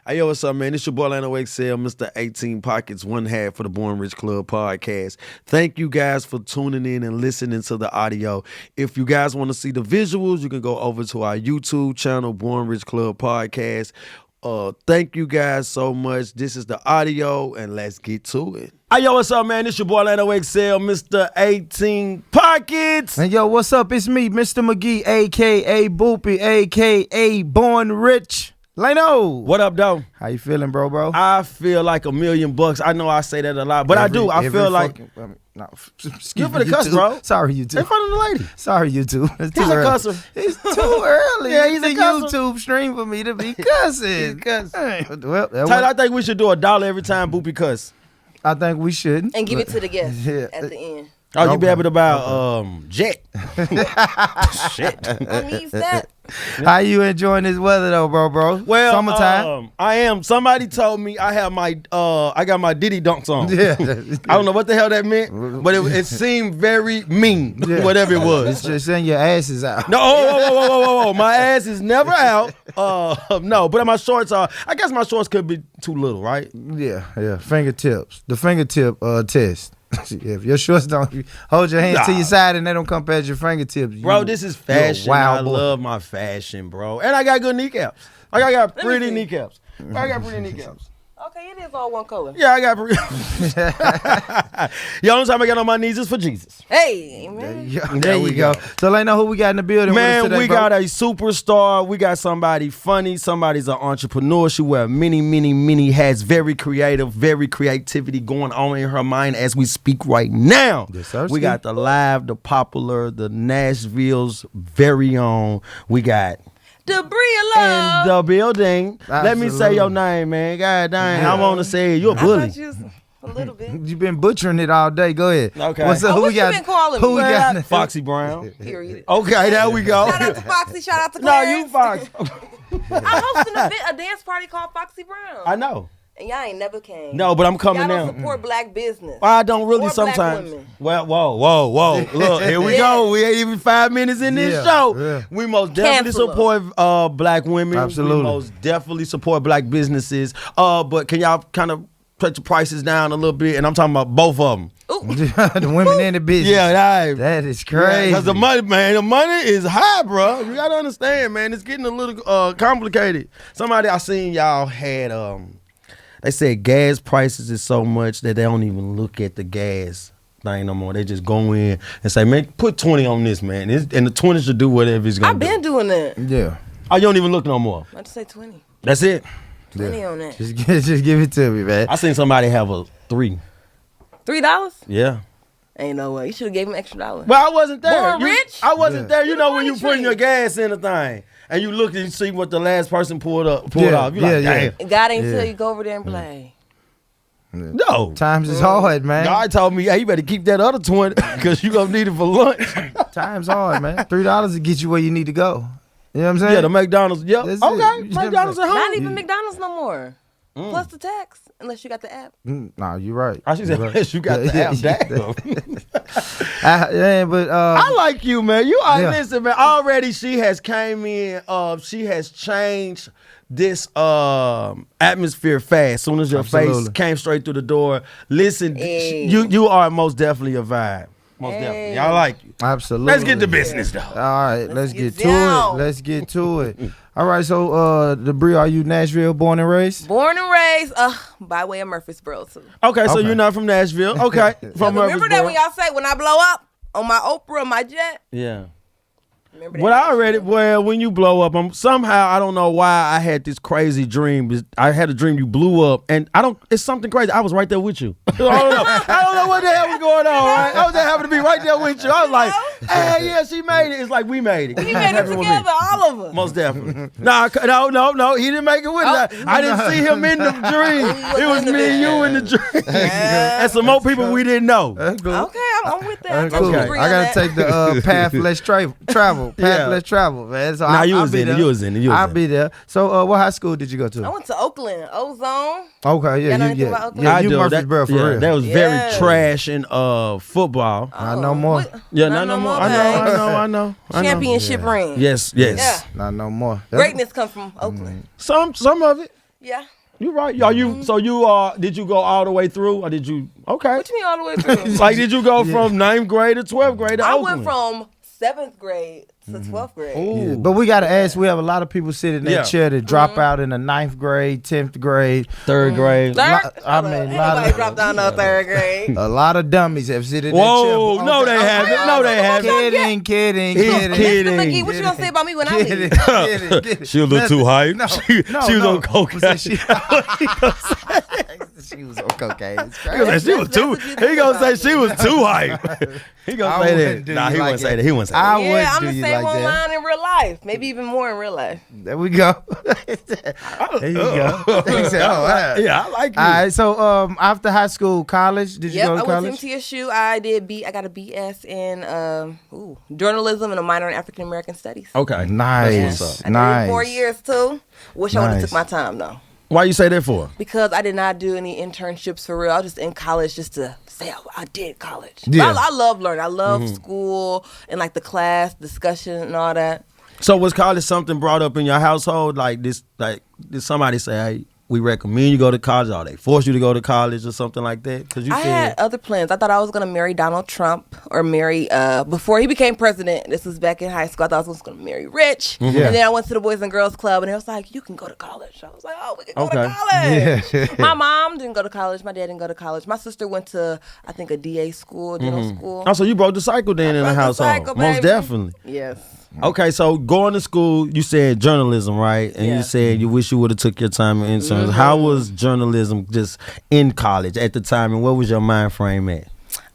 Hey, yo, what's up, man? It's your boy, Lano XL, Mr. 18 Pockets, one half for the Born Rich Club podcast. Thank you guys for tuning in and listening to the audio. If you guys want to see the visuals, you can go over to our YouTube channel, Born Rich Club podcast. Thank you guys so much. This is the audio, and let's get to it. Hey, yo, what's up, man? It's your boy, Lano XL, Mr. 18 Pockets. And yo, what's up? It's me, Mr. McGee, a.k.a. Boopy, a.k.a. Born Rich. Lano. What up, though? How you feeling, bro? I feel like $1,000,000. I know I say that a lot, but I do. I feel like... Excuse for the cuss, bro. Sorry, YouTube. In front of the lady. Sorry, YouTube. It's He's too a early. cusser. It's too early. Yeah, he's it's a cusser. YouTube stream for me to be cussing. Well, Tyler, I think we should do $1 every time Boopy cuss. I think we should. And give it to the guest Yeah. at the end. Oh, you be able to buy jet. Shit. I need that. How you enjoying this weather though, bro? Well, summertime. I am. Somebody told me I have I got my Diddy dunks on. Yeah. I don't know what the hell that meant, but it seemed very mean, whatever it was. It's just saying your ass is out. No, whoa. My ass is never out. No, but my shorts are, I guess my shorts could be too little, right? Yeah. Fingertips. The fingertip test. If your shorts don't, you hold your hands to your side and they don't come past your fingertips. Bro, this is fashion. I love my fashion, bro. And I got good kneecaps. I got pretty kneecaps. Okay, it is all one color. Yeah, I got pretty. The only time I got on my knees is for Jesus. Hey, man. There you go. So let know who we got in the building. Man, with us today, we bro. got a superstar. We got somebody funny. Somebody's an entrepreneur. She wear many hats. Very creative, very creativity going on in her mind as we speak right now. Yes, sir. We got the live, the popular, the Nashville's very own. We got Debria in the building. Let me say Absolutely. your name, man. God dang, I want to say it. You're a I bully. thought you was a little bit. You've been butchering it all day. Go ahead. Okay. What's up? Oh, Who what we you got? been calling Who me? we got? in the- Foxy Brown. Period. Okay, there we go. Shout out to Foxy. Shout out to No, Clarence. you Fox. I'm hosting a dance party called Foxy Brown. I know. And y'all ain't never came. No, but I'm coming Y'all now. don't support black business. I don't really Or black sometimes. women. Well, whoa. Look, here we go. We ain't even 5 minutes in this Yeah, show. yeah. We most definitely Cancel 'em. support black women. Absolutely. We most definitely support black businesses. But can y'all kind of put your prices down a little bit? And I'm talking about both of them. The women in the business. Yeah, That is crazy. because the money is high, bro. You gotta understand, man. It's getting a little complicated. Somebody I seen y'all had they said gas prices is so much that they don't even look at the gas thing no more. They just go in and say, man, put 20 on this, man. And the 20 should do whatever it's gonna I've been doing that. Yeah. Oh, you don't even look no more. I just say 20. That's it. 20 on that. Just give it to me, man. I seen somebody have a 3. $3? Yeah. Ain't no way. You should have gave him extra $1. But I wasn't there. Born rich? I wasn't there. You know when you money putting tree. your gas in the thing and you look and you see what the last person pulled off. You Yeah, like, yeah. damn. God ain't Yeah. tell you go over there and play. No. Times is hard, man. God told me, hey, you better keep that other 20 because you gonna need it for lunch. Times hard, man. $3 to get you where you need to go. You know what I'm saying? Yeah, the McDonald's. Yep. That's Okay. it. McDonald's at home. Not even McDonald's no more. Plus the tax, unless you got the app. Nah, you're right. I should say, You're right. unless you got the app. Yeah, but I like you, man. You are, Yeah. listen, man. Already she has came in, she has changed this atmosphere fast. Soon as your face Absolutely. came straight through the door. Listen, Hey. you are most definitely a vibe. Most Hey. definitely. I like you. absolutely. Let's get to business, though. All right, let's get to down. it. Let's get to it. All right, so Debria, are you Nashville born and raised? Born and raised by way of Murfreesboro, too. Okay, so Okay. you're not from Nashville. Okay. From Remember that Murfreesboro. when y'all say, when I blow up on my Oprah, my jet? Yeah. Remember that? Well, I already, well, when you blow up, somehow, I don't know why I had this crazy dream. I had a dream you blew up, and it's something crazy. I was right there with you. I don't know. I don't know what the hell was going on, right? I was just happened to be right there with you. I was like, hey, yeah, she made it. It's like we made it. We made it Happened with me. together, all of us. Most definitely. No, he didn't make it with us. I didn't see him in the dream. It was me and you in the dream. And some more people we didn't know. That's cool. Okay, I'm with that. That's I cool. totally Okay. agree I on gotta that. take the path less travel. Path Yeah. less travel, man. So Nah, you I'll was be in it. there. You was in it. I'll be there. So, what high school did you go I to? went to Oakland, Ozone. Okay, yeah, Y'all know you anything about Oakland? yeah, I you do. Murfreesboro for real. That was Yeah. very trash in football. Not no more. Yeah, not no more. I know. Championship ring. Yes. Yeah. Not no more. Greatness comes from Oakland. Some of it. Yeah. You right? Are you? So you did you go all the way through, or did you? Okay. What you mean all the way through? Like, did you go from 9th grade to 12th grade to I Oakland? went from 7th grade to 12th grade. Yeah, but we gotta ask. We have a lot of people sitting in that chair that drop out in the 9th grade, 10th grade, 3rd grade. I mean, Ain't nobody dropped down to 3rd grade. a lot of dummies have sitting in Whoa, that chair. no, they haven't. No, they haven't. Kidding. kidding. Mr. McGee, what you gonna say about me when I leave? Kidding. She a little too hype. No, she was on cocaine. She was on cocaine. It's He gonna say she was too. He gonna say she was too hype. He gonna say that. Nah, he wouldn't say that. He wouldn't say that. Yeah, I'm the same online in real life. Maybe even more in real life. There we go. There you go. He said, wow. Yeah, I like you. All right, so after high school, college, did you go to I college? went to MTSU. I got a BS in journalism and a minor in African American Studies. Okay. Nice. I did 4 years too. Wish I would have took my time though. Why you say that for? Because I did not do any internships for real. I was just in college just to say I did college. Yeah. I love learning. I love school and like the class discussion and all that. So was college something brought up in your household? Like this, like did somebody say, "Hey, we recommend you go to college," or they force you to go to college or something like that? Because you I had other plans. I thought I was gonna marry Donald Trump or marry before he became president. This was back in high school. I thought I was gonna marry rich, and then I went to the Boys and Girls Club, and it was like, "You can go to college." I was like, "Oh, we can go to college." Yeah. My mom didn't go to college. My dad didn't go to college. My sister went to I think a DA school, dental school. Oh, so you broke the cycle then in the broke the household. cycle, Most baby. definitely. Yes. Okay, so going to school, you said journalism, right? And you said you wish you would have took your time in interns. How was journalism just in college at the time, and what was your mind frame at?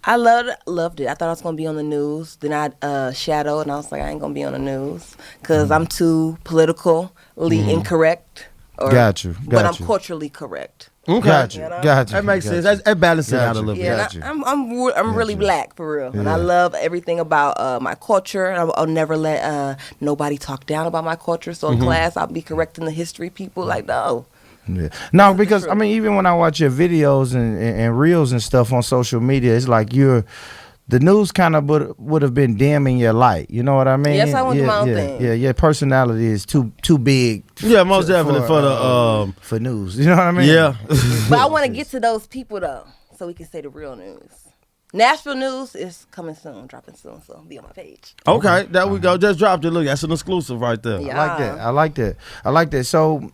I loved it. I thought I was gonna be on the news. Then I shadowed, and I was like, I ain't gonna be on the news because I'm too politically incorrect. Got you. But I'm culturally correct. Okay. Got you. That makes sense. That balances it out a little bit. Yeah, I'm really black for real, and I love everything about my culture. And I'll never let nobody talk down about my culture. So in class, I'll be correcting the history people. Like, no. Yeah. No, because I mean, even when I watch your videos and reels and stuff on social media, it's like the news kind of would have been dim in your light. You know what I mean? Yes, I want to do my own thing. Yeah, your personality is too big. Yeah, most definitely for news. You know what I mean? Yeah. But I want to get to those people though, so we can say the real news. Nashville news is coming soon, dropping soon, so be on my page. Okay, there we go. Just dropped it. Look, that's an exclusive right there. Yeah. I like that. So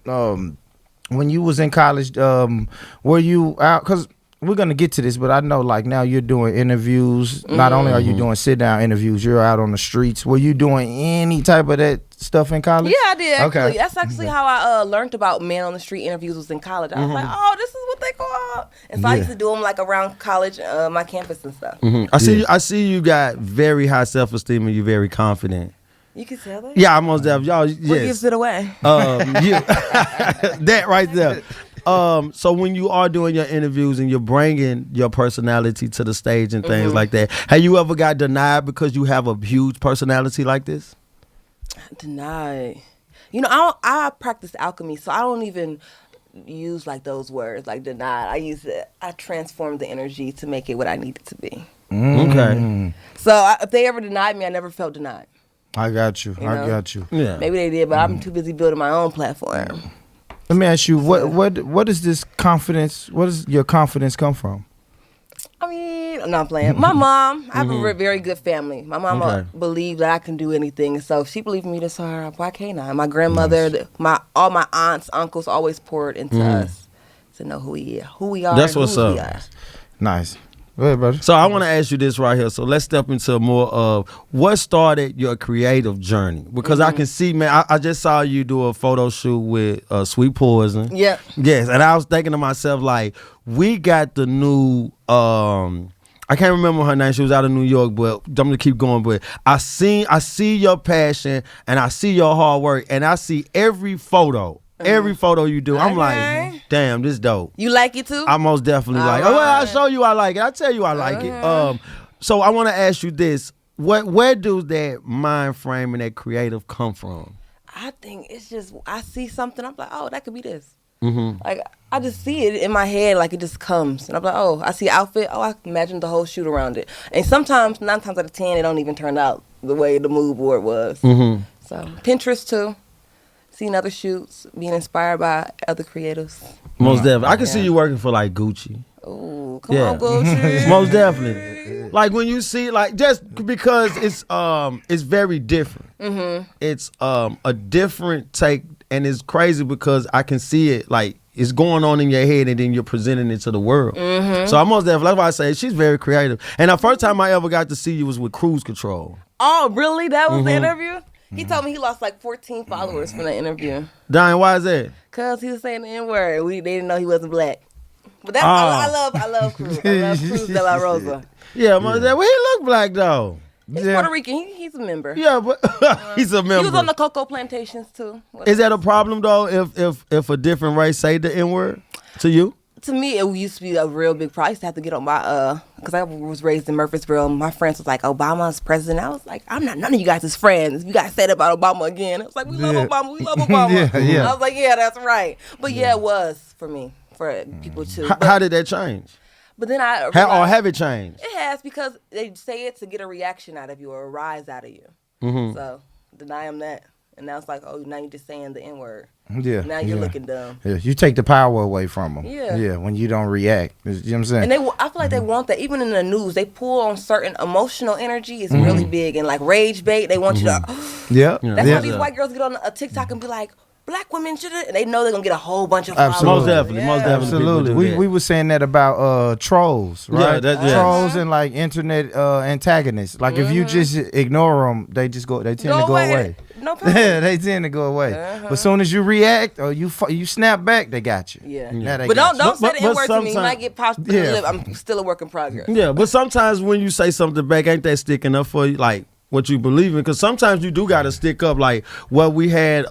when you was in college, were you out? Because we're gonna get to this, but I know like now you're doing interviews. Not only are you doing sit down interviews, you're out on the streets. Were you doing any type of that stuff in college? Yeah, I did actually. Okay. That's actually how I learned about man on the street interviews was in college. I was like, oh, this is what they call. And so I used to do them like around college, my campus and stuff. I see you got very high self-esteem and you're very confident. You can tell that. Yeah, I'm most definitely. Y'all, What yes. gives it away? That right there. So when you are doing your interviews and you're bringing your personality to the stage and things like that, have you ever got denied because you have a huge personality like this? Denied. You know, I practice alchemy, so I don't even use like those words like denied. I transform the energy to make it what I need it to be. Okay. So if they ever denied me, I never felt denied. I got you. know? I got you. Yeah. Maybe they did, but I'm too busy building my own platform. Let me ask you, what is this confidence? What does your confidence come from? I mean, I'm not playing. My mom, I have a very good family. My mama believed that I can do anything. So if she believed in me this hard, why can't I? My grandmother, all my aunts, uncles always poured into us to know who we are. That's and what's whose up. we are. Nice. Go ahead, brother. So I want to ask you this right here. So let's step into more of what started your creative journey. Because I can see, man, I just saw you do a photo shoot with Sweet Poison. Yeah. Yes, and I was thinking to myself, like, we got the new, I can't remember her name. She was out of New York, but I'm going to keep going. But I see your passion, and I see your hard work, and I see every photo. Every photo you do, I'm like, damn, this dope. You like it too? I most definitely like it. Oh, well, I'll show you I like it. I'll tell you I like it. So I want to ask you this. Where does that mind frame and that creative come from? I think it's just, I see something, I'm like, oh, that could be this. Like, I just see it in my head, like it just comes. And I'm like, oh, I see an outfit, oh, I can imagine the whole shoot around it. And sometimes, 9 times out of 10, it don't even turn out the way the mood board was. So, Pinterest too. seeing other shoots, being inspired by other creatives. Most definitely. I can see you working for like Gucci. Oh, come on, Gucci. Most definitely. Like when you see, like, just because it's very different. Mm-hmm. It's a different take, and it's crazy because I can see it, like, it's going on in your head, and then you're presenting it to the world. Mm-hmm. So I most definitely, that's why I say she's very creative. And the first time I ever got to see you was with Cruise Control. Oh, really? That was the interview? He told me he lost like 14 followers from the interview. Diane, why is that? Cause he was saying the N-word. They didn't know he wasn't black. But that's I love Cruz. I love Cruz de la Rosa. Yeah, well, he look black though. He's Puerto Rican. He's a member. Yeah, but he's a member. He was on the cocoa plantations too. Is that a problem though? If a different race say the N-word to you? To me, it used to be a real big problem. I used to have to get on my because I was raised in Murfreesboro. My friends was like, Obama's president. I was like, I'm not none of you guys' friends. You guys said about Obama again. It was like, we love Obama. We love Obama. Yeah. I was like, yeah, that's right. But yeah, it was for me, for people too. How did that change? But then I realized, or have it changed? It has, because they say it to get a reaction out of you or a rise out of you. Mm-hmm. So deny them that. And now it's like, oh, now you're just saying the N-word. Yeah. Now you're looking dumb. Yeah, you take the power away from them. Yeah. Yeah, when you don't react. You know what I'm saying? And I feel like they want that. Even in the news, they pull on certain emotional energy. It's really big. And like rage bait, they want you to. Yeah. That's why these white girls get on a TikTok and be like, black women should have, and they know they're gonna get a whole bunch of followers. Most definitely, Absolutely. We were saying that about trolls, right? Trolls and like internet antagonists. Like if you just ignore them, they tend to go away. No problem. Yeah, they tend to go away. But as soon as you react or you snap back, they got you. Yeah. But don't say the N-word to me. You might get popped. I'm still a work in progress. Yeah, but sometimes when you say something back, ain't that sticking up for you? Like what you believe in? Because sometimes you do got to stick up. Like what we had.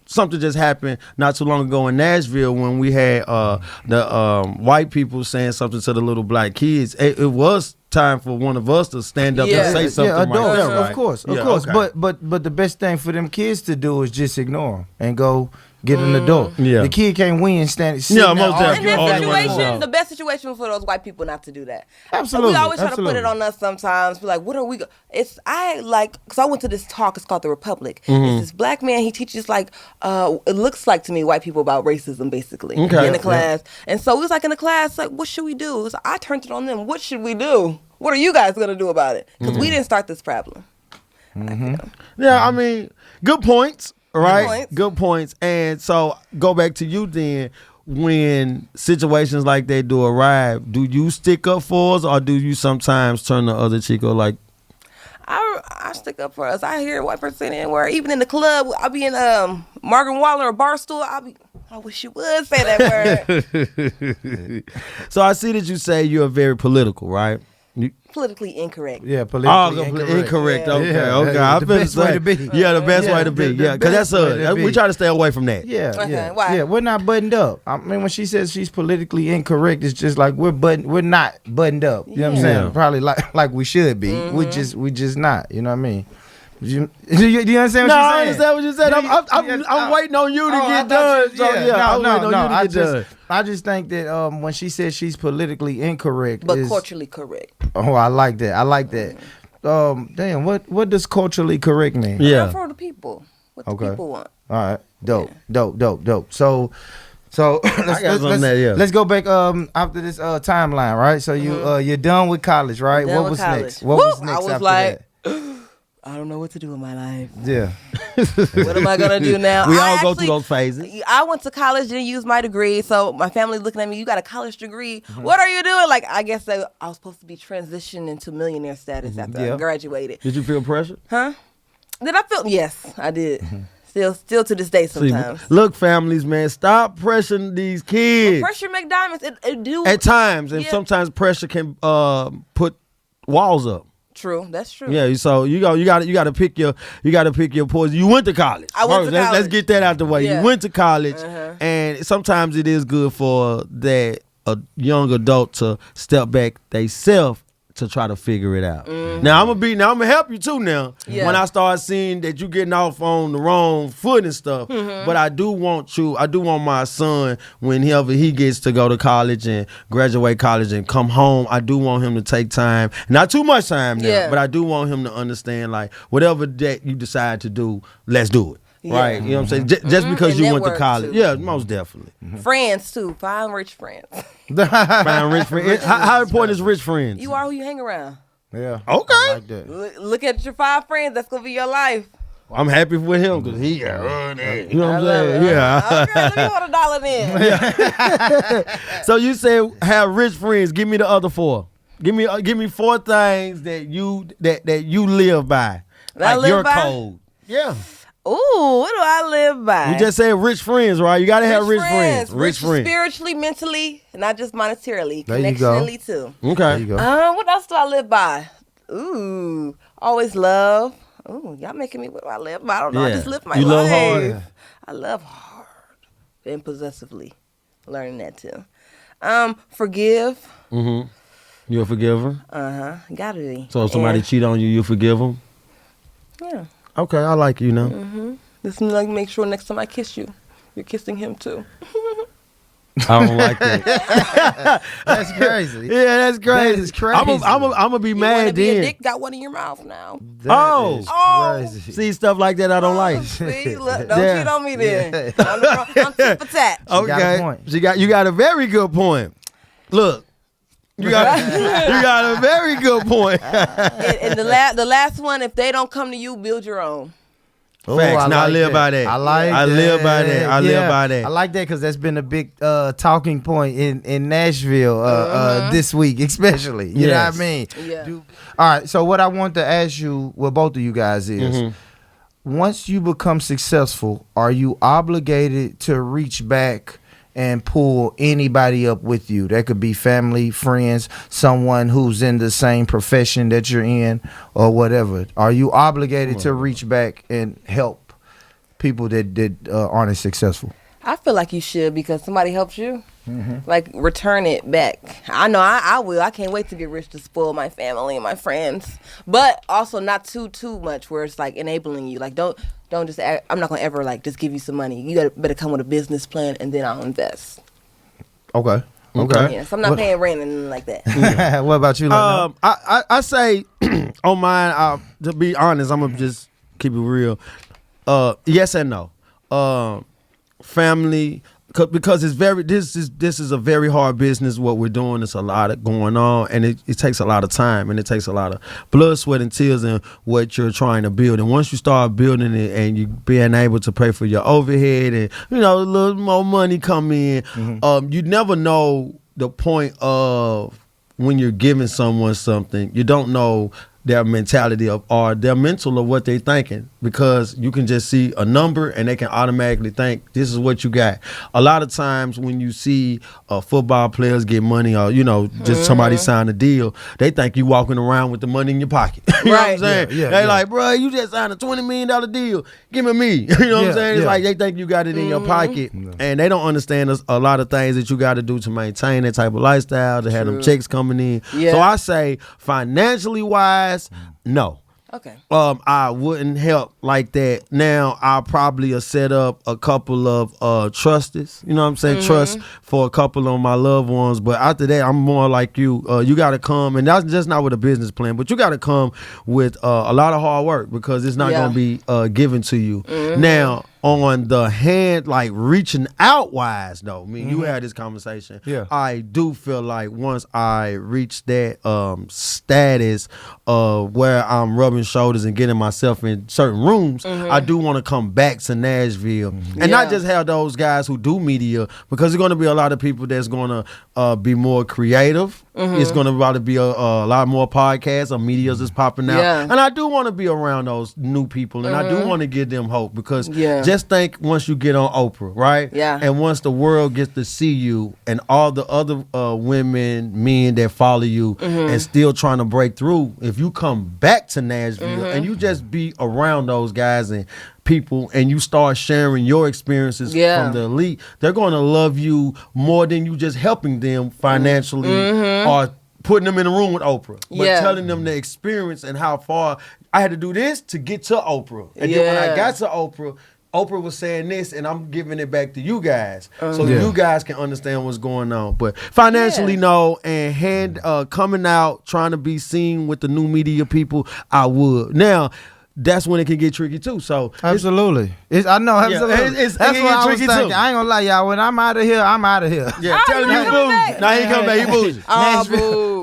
Something just happened not too long ago in Nashville when we had the white people saying something to the little black kids. It was time for one of us to stand up and say something. Of course. Okay. But the best thing for them kids to do is just ignore them and go get an adult. Yeah. The kid can't win standing. Most definitely. In that situation, the best situation for those white people not to do that. Absolutely. We always try to put it on us sometimes. We're like, what are we? Because I went to this talk. It's called The Republic. It's this black man. He teaches like, it looks like to me, white people about racism basically in the class. And so we was like in the class, like, what should we do? So I turned it on them. What should we do? What are you guys gonna do about it? Because we didn't start this problem. Yeah, I mean, good points. Right, good points. And so go back to you then. When situations like that do arrive, do you stick up for us, or do you sometimes turn the other cheek? Or like, I stick up for us. I hear a white person N-word. Even in the club, I'll be in Margaret Waller or Barstool. I wish you would say that word. So I see that you say you're very political, right? Politically incorrect. Yeah, politically incorrect. Yeah. Okay. The best way to be. Yeah, the best way to be. Yeah, because that's us. We try to stay away from that. Yeah. Okay, yeah. why? Yeah, we're not buttoned up. I mean, when she says she's politically incorrect, it's just like we're not buttoned up. You know what I'm saying? Probably like we should be. We just not. You know what I mean? Do you understand what you're saying? No, I understand what you're saying. I'm waiting on you to get done. I just think that when she says she's politically incorrect, but culturally correct. Oh, I like that. Damn, what does culturally correct mean? Yeah, for the people. What the people want. All right, dope. So let's go back after this timeline, right? So you're done with college, right? What was next? What was next after that? I don't know what to do in my life. Yeah. What am I going to do now? We all go through those phases. I went to college, didn't use my degree. So my family looking at me, you got a college degree. What are you doing? Like, I guess I was supposed to be transitioning into millionaire status after I graduated. Did you feel pressure? Huh? Did I feel? Yes, I did. Still to this day sometimes. See, look, families, man, stop pressuring these kids. Well, pressure make diamonds. It do. At times, and sometimes pressure can put walls up. True, that's true. Yeah, so you got to pick your poison. You went to college. I went to college. Let's get that out the way. Yeah. You went to college, and sometimes it is good for a young adult to step back themselves to try to figure it out. Now I'm gonna help you too now. Yeah. When I start seeing that you getting off on the wrong foot and stuff. But I do want my son, whenever he gets to go to college and graduate college and come home, I do want him to take time. Not too much time now, but I do want him to understand, like, whatever that you decide to do, let's do it. right? You know what I'm saying? Just because And you went to network, college. too. Yeah, most definitely. Friends too. Find rich friends. Find rich friends. How important is rich friends? You are who you hang around. Yeah. Okay. I like that. Look at your 5 friends. That's gonna be your life. I'm happy with him because he, you know what I'm saying? it. Yeah. Okay, let me hold $1 in. So you said have rich friends. Give me the other 4. Give me 4 things that you live by. That I like live your by? code. Yeah. Ooh, what do I live by? You just said rich friends, right? You gotta have rich friends. Rich spiritually, mentally, not just monetarily. There you go. Connectionally too. Okay. There you go. What else do I live by? Ooh, always love. Ooh, y'all making me what do I live by? I don't know. I Yeah. just live my You life. love hard? I love hard and possessively. Learning that too. Forgive. Mm-hmm. You a forgiver? Gotta be. So if somebody cheat on you, you forgive them? Yeah. Okay, I like you now. Just like make sure next time I kiss you, you're kissing him too. I don't like that. That's crazy. Yeah, that's crazy. That is crazy. I'm gonna be You wanna mad be a then. dick? Got one in your mouth now. That is Oh. crazy. See stuff like that I don't like. See, look, don't Yeah. cheat on me then. I'm tip for tat. Okay, got a point. you got a very good point. Look, you got a very good point. And the last one, if they don't come to you, build your own. Oh, Facts. I Now I like live by that. I like I that. live by that. I live Yeah. by that. I like that because that's been a big talking point in Nashville this week, especially. You know Yes. what I mean? Yeah. All right. So what I want to ask you, well, both of you guys is, once you become successful, are you obligated to reach back and pull anybody up with you? That could be family, friends, someone who's in the same profession that you're in, or whatever. Are you obligated to reach back and help people that aren't as successful? I feel like you should because somebody helped you. Like return it back. I know I will. I can't wait to get rich to spoil my family and my friends, but also not too much where it's like enabling you. Like don't just. I'm not gonna ever like just give you some money. You better come with a business plan and then I'll invest. Okay. Okay. Yeah, so I'm not paying rent and nothing like that. What about you, Leno? I say on mine. To be honest, I'm gonna just keep it real. Yes and no. Family. Because it's this is a very hard business. What we're doing, it's a lot of going on, and it takes a lot of time, and it takes a lot of blood, sweat, and tears in what you're trying to build. And once you start building it, and you being able to pay for your overhead, and a little more money come in, you never know the point of when you're giving someone something. You don't know their mentality or their mental of what they're thinking, because you can just see a number and they can automatically think this is what you got. A lot of times when you see football players get money or just somebody sign a deal, they think you walking around with the money in your pocket. You know what I'm saying? They like, bro, you just signed a $20 million deal, give it me. You know what I'm saying? It's like they think you got it in your pocket, and they don't understand a lot of things that you got to do to maintain that type of lifestyle, to have them checks coming in. So I say financially wise, no. Okay. I wouldn't help like that. Now I'll probably set up a couple of trusts. You know what I'm saying? Trust for a couple of my loved ones. But after that, I'm more like you. You got to come, and that's just not with a business plan. But you got to come with a lot of hard work, because it's not going to be given to you. Now, on the hand, like reaching out wise, though, I mean, you had this conversation. Yeah. I do feel like once I reach that status of where I'm rubbing shoulders and getting myself in certain rooms, I do want to come back to Nashville and not just have those guys who do media, because there's going to be a lot of people that's going to be more creative. It's going to probably be a lot more podcasts or medias that's popping out. And I do want to be around those new people, and I do want to give them hope, because just think once you get on Oprah, right? Yeah. And once the world gets to see you and all the other women, men that follow you and still trying to break through, if you come back to Nashville and you just be around those guys and people and you start sharing your experiences from the elite, they're going to love you more than you just helping them financially or putting them in a room with Oprah, but telling them the experience and how far I had to do this to get to Oprah. And then when I got to Oprah was saying this, and I'm giving it back to you guys, so you guys can understand what's going on. But financially, no, and coming out, trying to be seen with the new media people, I would. Now, that's when it can get tricky too. So absolutely, I know absolutely. That's what I was tricky thinking. too. I ain't gonna lie, y'all. When I'm out of here, I'm out of here. Yeah, tell him you bougie. Nah, he come back. He bougie.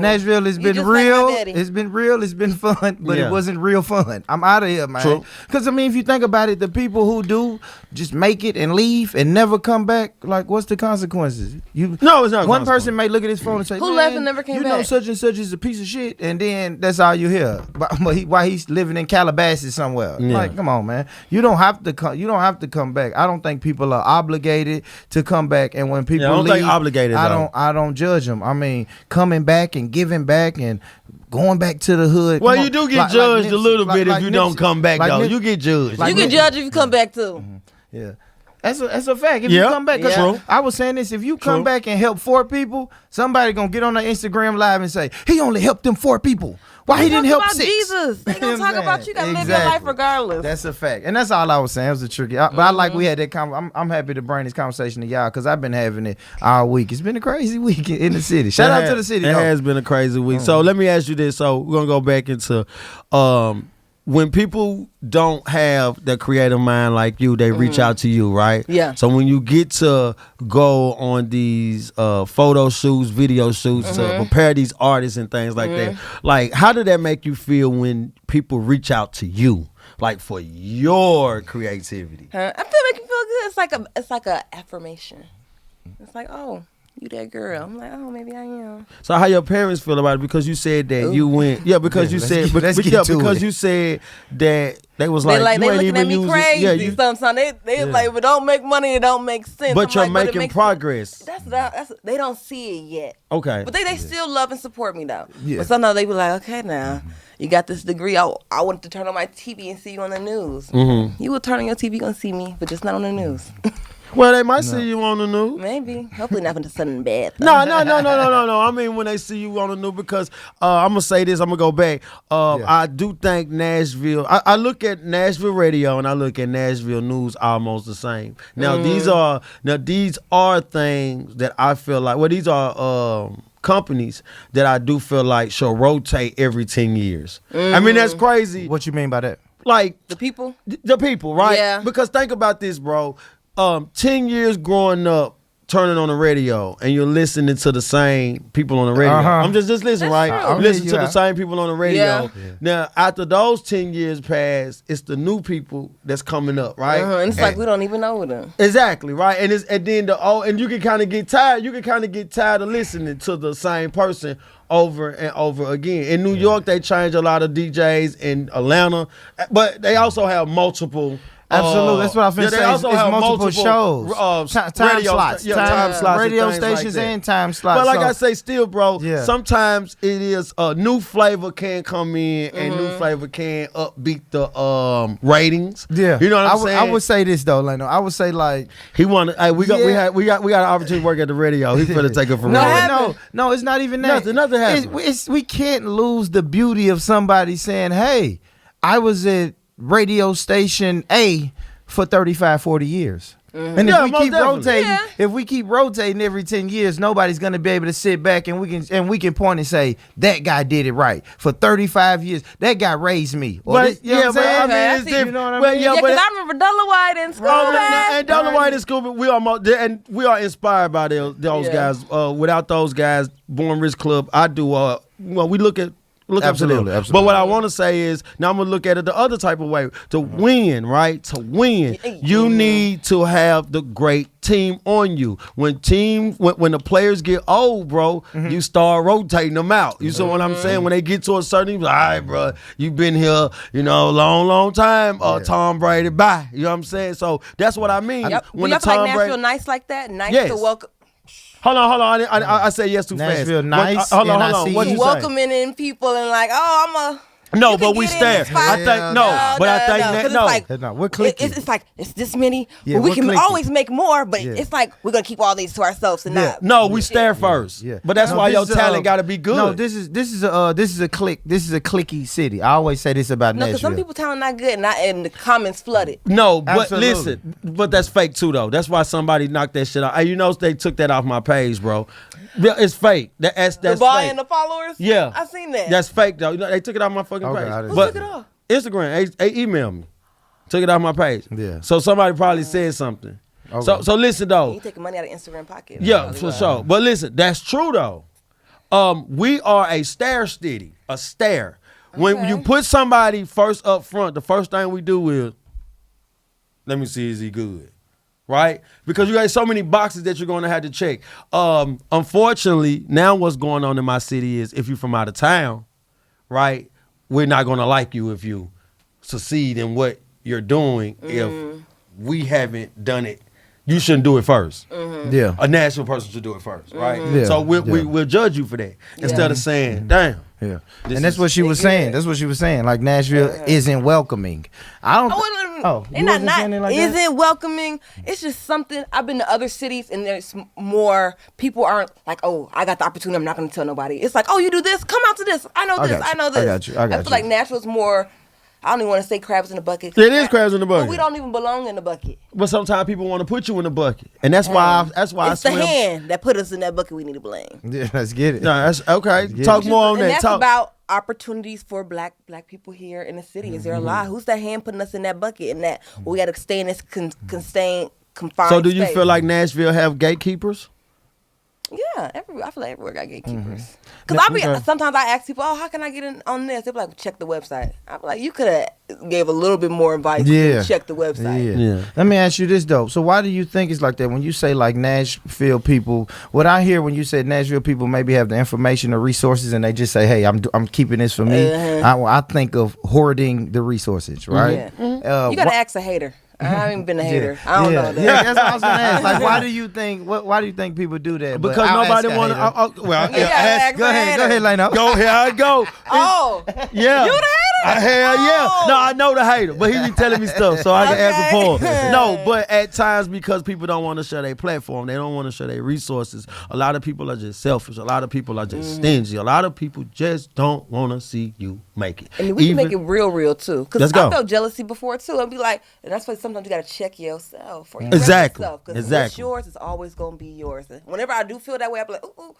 Nashville has been just real. like my daddy. It's been real. It's been fun, but Yeah. it wasn't real fun. I'm out of here, man. True. Because I mean, if you think about it, the people who do just make it and leave and never come back, like, what's the consequences? No, it's not. One person may look at his phone and say, Who "Man, left and never came you know, back?" such and such is a piece of shit," and then that's all you hear. But while he's living in Calabasas somewhere, Yeah. like, come on, man, you don't have to come. You don't have to come back. I don't think people are obligated to come back. And when people I don't leave, think obligated, though. I don't judge them. I mean, coming back and giving back and going back to the hood. Well, come you on. do get Like judged a Nipsey- little bit if like you don't Nipsey- come back, like though. Nip- You get judged. like You can Nipsey- judge if you come back too. Yeah. That's a fact. If Yeah, you come back, 'cause true. I was saying this, if you come True. back and help 4 people, somebody gonna get on their Instagram live and say, he only helped them 4 people. Why he didn't help about 6? Jesus. They You gonna know what talk I'm about saying? you. Gotta live Exactly. your life regardless. That's a fact. And that's all I was saying. It was a tricky. But I like we had that I'm happy to bring this conversation to y'all because I've been having it all week. It's been a crazy week in the city. Shout out to the city, It though. has been a crazy week. So let me ask you this. So we're gonna go back into when people don't have the creative mind like you, they reach out to you, right? Yeah. So when you get to go on these photo shoots, video shoots to prepare these artists and things like that, like how did that make you feel when people reach out to you, like for your creativity? I feel make you feel good. It's like a affirmation. It's like, oh, you that girl. I'm like, oh, maybe I am. So how your parents feel about it? Because you said that you went, because Yeah, you let's said, get- let's get to because it. you said that they was They like, they you ain't looking even at me using, crazy. yeah, you, Sometimes they like, if it don't make money, it don't make sense. but I'm you're like, it making makes progress. sense. That's they don't see it yet. Okay. But they still love and support me though. Yeah. But sometimes they be like, okay, now you got this degree. I want to turn on my TV and see you on the news. You will turn on your TV, gonna see me, but just not on the news. Well, they might see you on the news. Maybe. Hopefully not into something bad. though. No. I mean, when they see you on the news, because I'm gonna say this, I'm gonna go back. I do think Nashville. I look at Nashville radio and I look at Nashville news almost the same. Now these are things that I feel like. Well, these are companies that I do feel like should rotate every 10 years. I mean, that's crazy. What you mean by that? Like The people? the people, right? Yeah. Because think about this, bro. 10 years growing up, turning on the radio, and you're listening to the same people on the radio. I'm just listening, That's right? true. You listen Yeah. to the same people on the radio. Yeah. Now, after those 10 years pass, it's the new people that's coming up, right? And it's like we don't even know them. Exactly, right? And then and you can kind of get tired. You can kind of get tired of listening to the same person over and over again. In New York, they change a lot of DJs. In Atlanta, but they also have multiple. Absolutely, that's what I was yeah, finna they say. also It's have multiple shows, time radio slots, time slots, radio and things like stations, that. and time slots. But like so- I say, still, bro, Yeah. sometimes it is a new flavor can come in, and new flavor can upbeat the ratings. yeah, you know what I'm saying. I would say this though, Leno. I would say like, He wanted. Hey, we got an opportunity to work at the radio. He's gonna take it from no, it's not even that. Nothing happened. We can't lose the beauty of somebody saying, "Hey, I was at radio station A for 35, 40 years." And Yeah, if most we keep definitely. rotating, Yeah. if we keep rotating every 10 years, nobody's gonna be able to sit back and we can point and say that guy did it right for 35 years. That guy raised me. Or But this- you know what I'm saying? I Okay, mean, I it's see. different. You know what I Well, mean? yeah, Yeah, but because I remember Della White in school. man. and Donna White is cool. But we are inspired by those Yeah. guys. Without those guys, Born Rich Club, I do. We look up to them. Absolutely. But what I want to say is, now I'm gonna look at it the other type of way. To win, right? To win, you need to have the great team on you. When the players get old, bro, you start rotating them out. You see what I'm saying? When they get to a certain, all right, bro, you've been here, long time. Tom Brady, bye. You know what I'm saying? So that's what I mean. Yep. When Do y'all the feel Tom like Brady, Nashville nice like that? Nice Yes. to welcome. hold on. I say yes too Nashville fast. nice, Hold on. NIC. What you say? Welcoming in people and like, oh, I'm a. No, you can but we get in stare. this spot. I think No, 'cause no. it's like, No, we're clicking. It's like it's this many. Yeah, but we we're can clicking. always make more, but Yeah. it's like we're gonna keep all these to ourselves and not. No, we stare first. Yeah. But that's No, why this your is a, talent got to be good. No, this is a clique. This is a cliquey city. I always say this about No, because Nashville. some people talent not good, and the comments flooded. No, but Absolutely. listen, but that's fake too, though. That's why somebody knocked that shit out. Hey, they took that off my page, bro. Yeah, it's fake. That's The buy fake. and the followers. Yeah, I seen that. That's fake, though. They took it off my fucking Okay, page. I didn't Who But took it off? Instagram. They email me. Took it off my page. Yeah. So somebody probably said something. Okay. So listen though. You taking money out of Instagram pocket. Yeah, for sure. But listen, that's true though. We are a stair city, a stare. When you put somebody first up front, the first thing we do is, let me see, is he good? Right? Because you got so many boxes that you're going to have to check. Unfortunately, now what's going on in my city is if you're from out of town, right, we're not going to like you if you succeed in what you're doing if we haven't done it. You shouldn't do it first. Yeah. A national person should do it first, right? Yeah. So we'll judge you for that instead of saying, damn. Yeah. And that's what she was saying. That's what she was saying. Like Nashville isn't welcoming. I don't. And not isn't welcoming. It's just something. I've been to other cities and there's more people aren't like, oh, I got the opportunity. I'm not going to tell nobody. It's like, oh, you do this. Come out to this. I know this. I know this. I feel like Nashville's more. I don't even want to say crabs in the bucket. It is crabs in the bucket. But we don't even belong in the bucket. But sometimes people want to put you in the bucket, and that's why. It's I swim. the hand that put us in that bucket. We need to blame. Yeah, let's get it. No, that's okay. Talk more on and that. That's Talk about opportunities for black people here in the city. Is there a lot? Who's that hand putting us in that bucket? And that we got to stay in this confined. So, do you space. feel like Nashville have gatekeepers? Yeah, I feel like everywhere got gatekeepers. Because sometimes I ask people, oh, how can I get in on this? They be like, check the website. I be like, you could have gave a little bit more advice. Yeah. Check the website. Yeah. Let me ask you this though. So why do you think it's like that? When you say like Nashville people, what I hear when you say Nashville people maybe have the information or resources and they just say, hey, I'm keeping this for me. I think of hoarding the resources, right? Yeah. You gotta ask a hater. I haven't been a hater. I don't know that. Yeah, that's what I was gonna ask. Like, why do you think people do that? Because nobody want to. Well, Go ahead, Leno. Go here I go. Oh, Yeah. you the hater? Hell yeah. No, I know the hater, but he be telling me stuff, so I can answer for him. No, but at times because people don't want to share their platform, they don't want to share their resources. A lot of people are just selfish. A lot of people are just stingy. A lot of people just don't want to see you make it. And we can make it real too. Because I felt jealousy before too. I'd be like, and that's why sometimes you got to check yourself. Or Exactly. Because what's yours is always going to be yours. And whenever I do feel that way, I be like, ooh.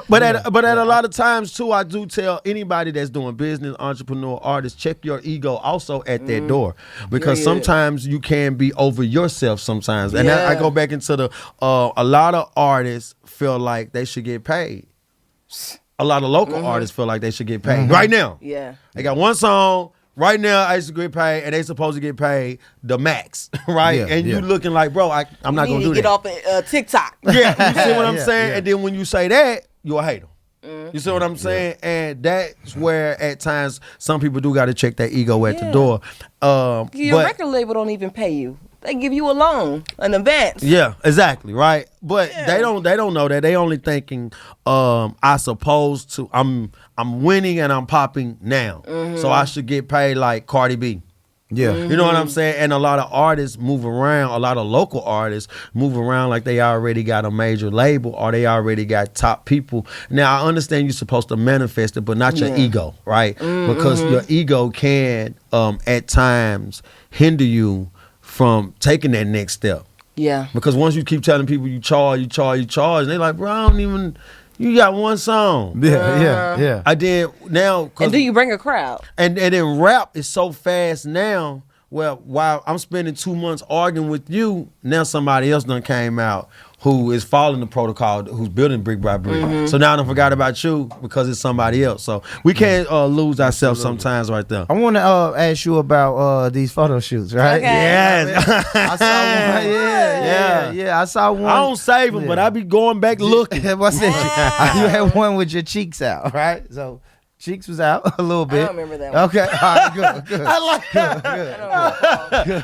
But at a lot of times too, I do tell anybody that's doing business, entrepreneur, artist, check your ego also at that door, because sometimes you can be over yourself sometimes, and I go back into the a lot of artists feel like they should get paid. A lot of local artists feel like they should get paid right now. Yeah, they got one song. Right now, I used to get paid, and they supposed to get paid the max, right? Yeah, and you looking like, bro, I'm not gonna do that. Get off of TikTok. Yeah, you see what I'm saying? Yeah. And then when you say that, you a hater. You see what I'm saying? And that's where at times some people do got to check their ego at the door. Your record label don't even pay you. They give you a loan, an advance. Yeah, exactly, right. But they don't know that. They only thinking I supposed to. I'm winning and I'm popping now, so I should get paid like Cardi B. Yeah. You know what I'm saying? And a lot of artists move around, a lot of local artists move around like they already got a major label or they already got top people. Now, I understand you're supposed to manifest it, but not your ego, right? Because your ego can, at times, hinder you from taking that next step. Yeah. Because once you keep telling people you charge, and they like, bro, I don't even... You got one song. Yeah. I did now. And do you bring a crowd? And then rap is so fast now. Well, while I'm spending 2 months arguing with you, now somebody else done came out who is following the protocol, who's building brick by brick. So now I done forgot about you because it's somebody else. So we can't lose ourselves sometimes right there. I want to ask you about these photo shoots, right? Okay. Yes. I saw one. Yeah. I saw one. I don't save them, but I be going back looking. What's that? You had one with your cheeks out, right? So cheeks was out a little bit. I don't remember that one. Okay, all right, good. I like that.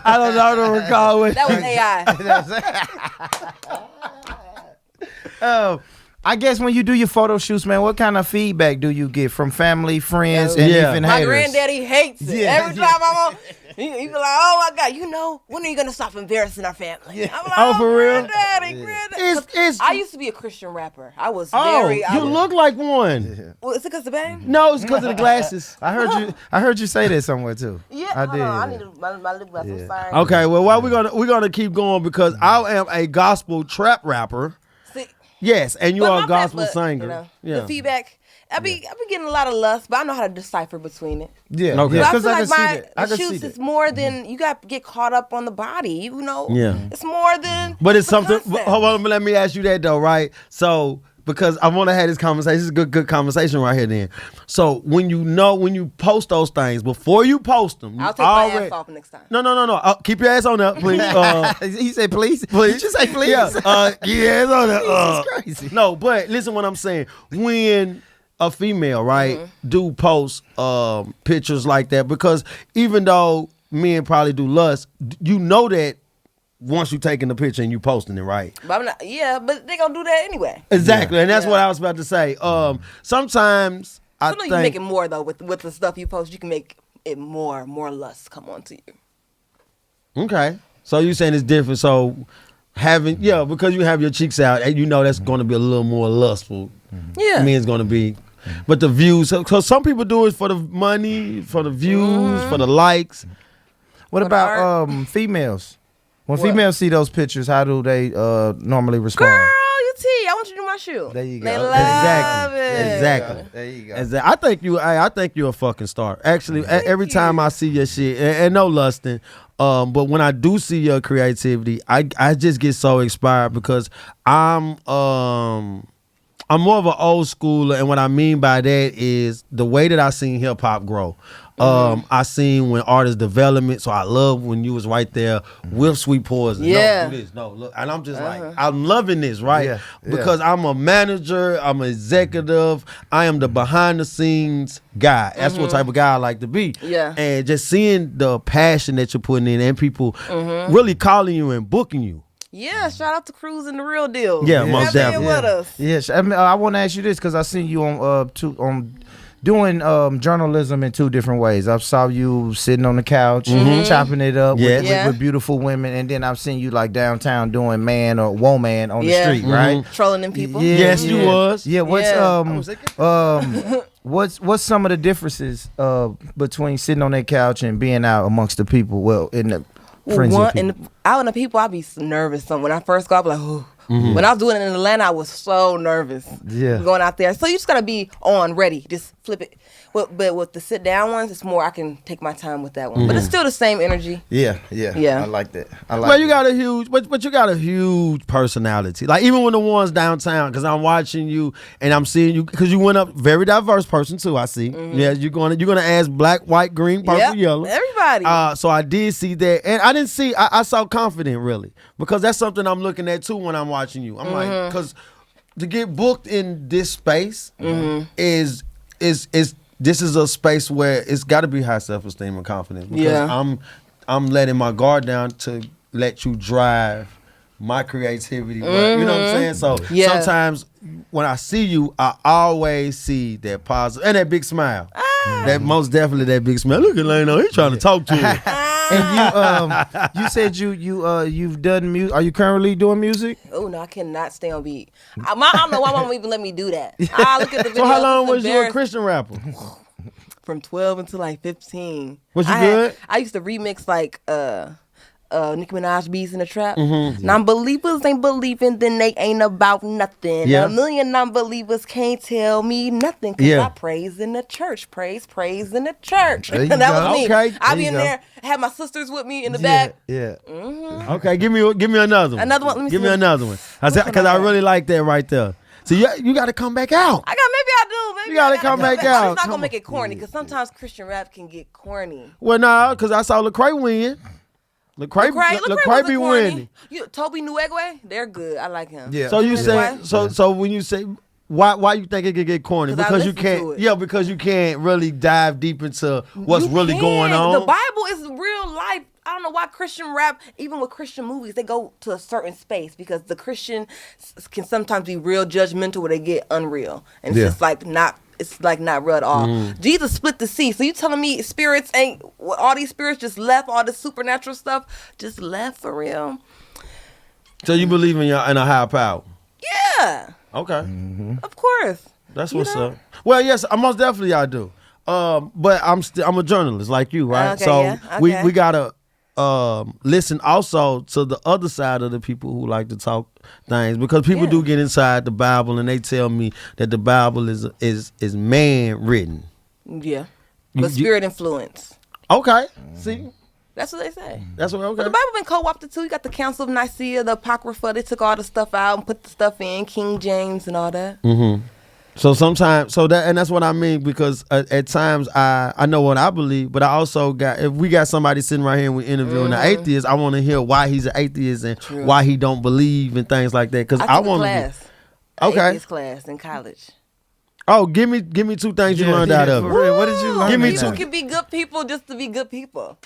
I don't recall what. That was AI. I guess when you do your photo shoots, man, what kind of feedback do you get from family, friends, and even My haters? granddaddy hates it. Every time I'm on, he be like, "Oh my God, when are you gonna stop embarrassing our family?" I'm like, Oh, for real? Granddaddy. I used to be a Christian rapper. I was very. You look like one. Well, is it because of the bang? No, it's because of the glasses. I heard you say that somewhere too. Yeah, I did. I need my lip gloss. I'm sorry. Okay, well, we're gonna keep going because I am a gospel trap rapper. See, Yes, and you but are my a gospel but, singer. The feedback, I be getting a lot of lust, but I know how to decipher between it. Yeah, Okay. yeah, But I because feel I like can see that. I the can see shoots that. is more than you got to get caught up on the body. You know, it's more than. But it's the something. concept. Hold on, let me ask you that though, right? So because I want to have this conversation. This is a good conversation right here. Then, so when you post those things before you post them, I'll take my ass off next time. No. Keep your ass on up, please. He said, please. Please. Did you say please? Yeah. Keep your ass on up. This is crazy. No, but listen what I'm saying. When a female, right, do post pictures like that, because even though men probably do lust, you know that once you taking the picture and you posting it, right? But I'm not. Yeah, but they gonna do that anyway. Exactly, and that's Yeah. what I was about to say. Sometimes I Sometimes think you make it more though with the stuff you post. You can make it more lust come on to you. okay. So you saying it's different? So because you have your cheeks out, and you know that's going to be a little more lustful. Yeah. Men's going to be, but the views. Because some people do it for the money, for the views, for the likes. What For the about females? When What? females see those pictures, how do they normally respond? Girl, you T, I want you to do my shoe. There you go. They love Exactly. it. Exactly. There you go. I think I think you're a fucking star. Actually, every time I see your shit, and no lusting, but when I do see your creativity, I just get so inspired because I'm more of an old schooler, and what I mean by that is the way that I seen hip hop grow. I seen when artists development, so I love when you was right there with Sweet Poison. Yeah. No, do this, no, look, and I'm just like, I'm loving this, right? Yeah, yeah. Because I'm a manager, I'm an executive, I am the behind the scenes guy. That's what type of guy I like to be. Yeah. And just seeing the passion that you're putting in and people really calling you and booking you. Yeah, shout out to Cruz and the Real Deal. Yeah, They're most there definitely. with us. Yes, I want to ask you this because I seen you on doing journalism in two different ways. I saw you sitting on the couch, chopping it up Yes. with beautiful women, and then I've seen you like downtown doing man or woman on the Yeah. street, right? Trolling them people. Yeah, Yes, you was. Yeah, Yeah. what's some of the differences between sitting on that couch and being out amongst the people? Well, in the frenzy of people. Out in the people, I be nervous. So when I first go, I be like, ooh. When I was doing it in Atlanta, I was so nervous. Yeah. Going out there. So you just gotta be on, ready. Just flip it. But with the sit down ones, it's more I can take my time with that one. But it's still the same energy. Yeah. Yeah. I like that. Well, you got a huge, but you got a huge personality. Like even when the ones downtown, because I'm watching you and I'm seeing you, because you went up very diverse person too. I see. Yeah, you're gonna ask black, white, green, purple, Yep, yellow. everybody. So I did see that, and I didn't see. I saw confident really, because that's something I'm looking at too when I'm watching you. I'm like, because to get booked in this space is this is a space where it's got to be high self-esteem and confidence, because Yeah. I'm letting my guard down to let you drive my creativity. But, you know what I'm saying? So Yeah. sometimes when I see you, I always see that positive and that big smile. That most definitely that big smile. Look at Lano, he's trying to talk to you. And you said you've done music. Are you currently doing music? Oh no, I cannot stay on beat. I don't know why mama even let me do that. I look at the videos. So how long it's was you a embarrassing. Christian rapper? From 12 until like 15. Was you good? I used to remix like Nicki Minaj beats in the trap. Non-believers ain't believing, then they ain't about nothing. Yeah. A million non-believers can't tell me nothing, because Yeah. I praise in the church. Praise in the church. There you That go. was me. Okay. I There be you in go. there, have my sisters with me in the back. Yeah. Okay, give me another one. Another one? Let me Give see me what- another one. which one Because I I got? really like that right there. So you got to come back out. Maybe I do. Maybe You gotta I come back I'm out. just not Come gonna make it corny, because sometimes Christian rap can get corny. Well, nah, because I saw Lecrae win. Lecrae Lecrae be was winning. corny. Toby Nuegwe, they're good. I like him. Yeah. So you That's say why. so when you say why you think it could get corny? 'Cause I Because you listen to can't. it. Yeah, because you can't really dive deep into what's You really can. going on. The Bible is real life. I don't know why Christian rap, even with Christian movies, they go to a certain space, because the Christian can sometimes be real judgmental where they get unreal, and it's just like not. It's like not real at all. Jesus split the sea. So you telling me spirits ain't, all these spirits just left, all this supernatural stuff just left for real? So you believe in a higher power? Yeah, Okay, of course. that's You what's know? up. Well, yes, most definitely I do. But I'm a journalist like you, right? Okay, so yeah, okay. we got a listen also to the other side of the people who like to talk things, because people do get inside the Bible and they tell me that the Bible is man written. Yeah, but spirit influence. Okay, see. That's what they say. That's what. Okay. But the Bible been co-opted too. You got the Council of Nicaea, the Apocrypha. They took all the stuff out and put the stuff in King James and all that. Mm-hmm. So sometimes, that's what I mean, because at times I know what I believe, but I also if we got somebody sitting right here and we're interviewing an atheist, I want to hear why he's an atheist and why he don't believe and things like that. Because I want to. Okay. Atheist class in college. Oh, give me 2 things you learned out of it. For real, what did you learn? Give me People 2. can be good people just to be good people.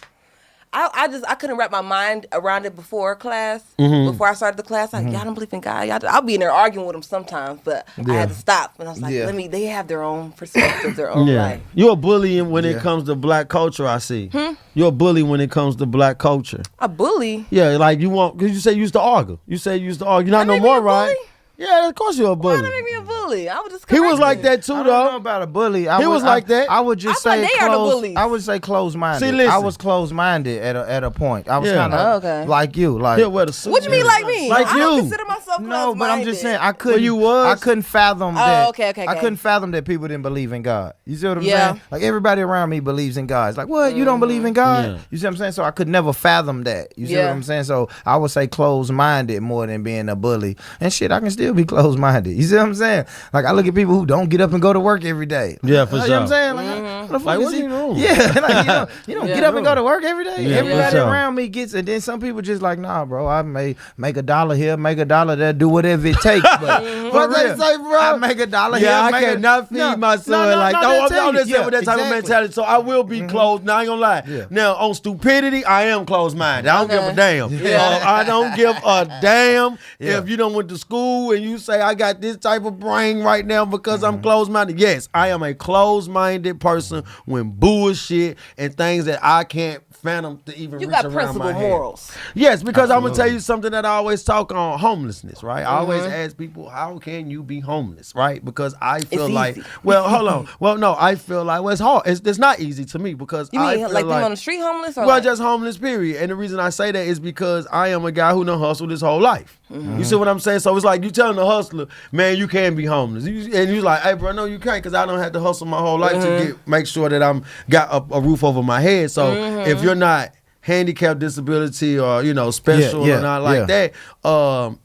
I couldn't wrap my mind around it before class. Before I started the class, y'all don't believe in God. I'll be in there arguing with them sometimes, but I had to stop. And I was like, they have their own perspective, their own life. You're a bully when it comes to black culture, I see. You're a bully when it comes to black culture. A bully? Yeah, like because you say you used to argue. You say you used to argue. You're not no more, right? Yeah, of course you're a bully. Why make me a bully? I was just He was like that too, I though. don't know about a bully. He was like that. I would just say they are the bullies. I would say closed-minded. See, listen. I was closed-minded at a point. I was kind of like you. Like, He'll wear the suit. What you mean like me? Like I don't you. consider myself closed-minded. no, but I'm just saying I was? couldn't fathom that. okay. I couldn't fathom that people didn't believe in God. You see what I'm Yeah. saying? Like everybody around me believes in God. It's like, what? You don't believe in God? Yeah. You see what I'm saying? So I could never fathom that. You see what I'm saying? So I would say closed-minded more than being a bully. And shit, I can still be closed-minded. You see what I'm saying? Like I look at people who don't get up and go to work every day. Yeah, for You sure. know what I'm saying? Like, what the fuck Like, is what's he? he doing? Yeah, like you don't get up and go to work every day. Yeah, Everybody for sure. around me gets it. Then some people just like, nah, bro, I may make $1 here, make $1 there, do whatever it takes. But What they say, bro? I make $1 here. Yeah, I make cannot feed my son like that. I'm just saying with that type of mentality. So I will be closed. Now I ain't gonna lie. Yeah. Now on stupidity, I am closed-minded. I don't give a damn. Yeah. I don't give a damn if you done went to school and you say I got this type of brain right now because I'm closed-minded. Yes, I am a closed-minded person when bullshit and things that I can't fathom to even You reach got around principle my head. morals. Yes, because I'm gonna tell you something that I always talk on homelessness, right? I always ask people, how can you be homeless, right? Because I feel like, easy. well, hold on. Well, no, I feel like, well, it's hard. It's not easy to me because You I mean feel like being on the street homeless? Or well, like, just homeless, period. And the reason I say that is because I am a guy who done hustled his whole life. You see what I'm saying? So it's like you telling the hustler, man, you can be homeless. And you're like, hey, bro, no, you can't, because I don't have to hustle my whole life to make sure that I'm got a roof over my head. So if you're not handicapped, disability, or special or not like that,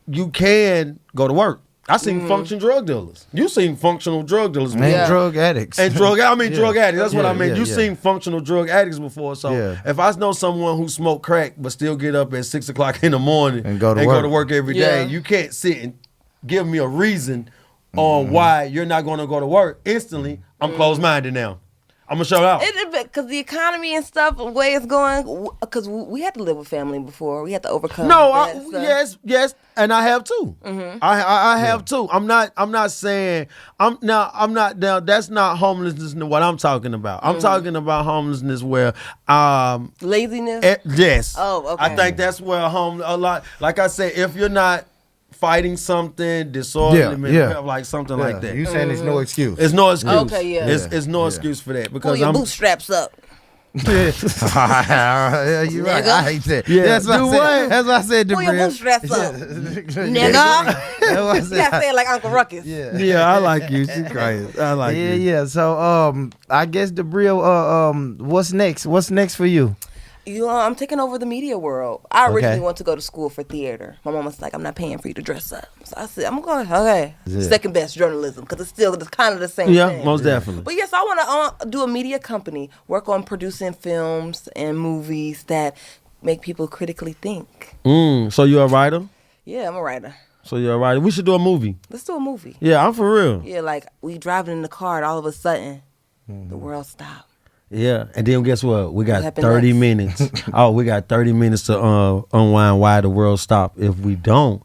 you can go to work. I seen functional drug dealers. You seen functional drug dealers before. And drug addicts. And drug addicts. That's what I mean. You yeah. seen functional drug addicts before. So if I know someone who smoked crack but still get up at 6 o'clock in the morning and go to work every day, Yeah. you can't sit and give me a reason on why you're not going to go to work. Instantly, I'm closed-minded now. I'm gonna show out. Because the economy and stuff, the way it's going, because we had to live with family before. We had to overcome. Yes, and I have too. I have too. I'm not saying now. That's not homelessness. What I'm talking about. I'm talking about homelessness where laziness. Yes. Oh, okay. I think that's where a lot. Like I said, if you're not fighting something, disorderly mental health, like something like that. You saying there's no excuse? It's no excuse. Okay, yeah. It's no excuse for that Pull because your bootstraps up. Yeah, you're right. Nigga. I hate that. Yeah. That's what I said. That's what I said. Pull your Debria. bootstraps up. Nigga. That's what I You said. gotta say it like Uncle Ruckus. Yeah. Yeah, I like you. She's crazy. I like you. Yeah. So, I guess Debria, what's next? What's next for you? I'm taking over the media world. I originally Okay. went to go to school for theater. My mom was like, I'm not paying for you to dress up. So I said, I'm going, okay. Yeah. Second best journalism, because it's still kind of the same Yeah, thing. most definitely. But yes, I want to do a media company, work on producing films and movies that make people critically think. So you're a writer? Yeah, I'm a writer. So you're a writer. We should do a movie. Let's do a movie. Yeah, I'm for real. Yeah, like we driving in the car and all of a sudden, the world stopped. Yeah, and then guess what? We got happened 30 next? minutes. We got 30 minutes to unwind why the world stopped. If we don't,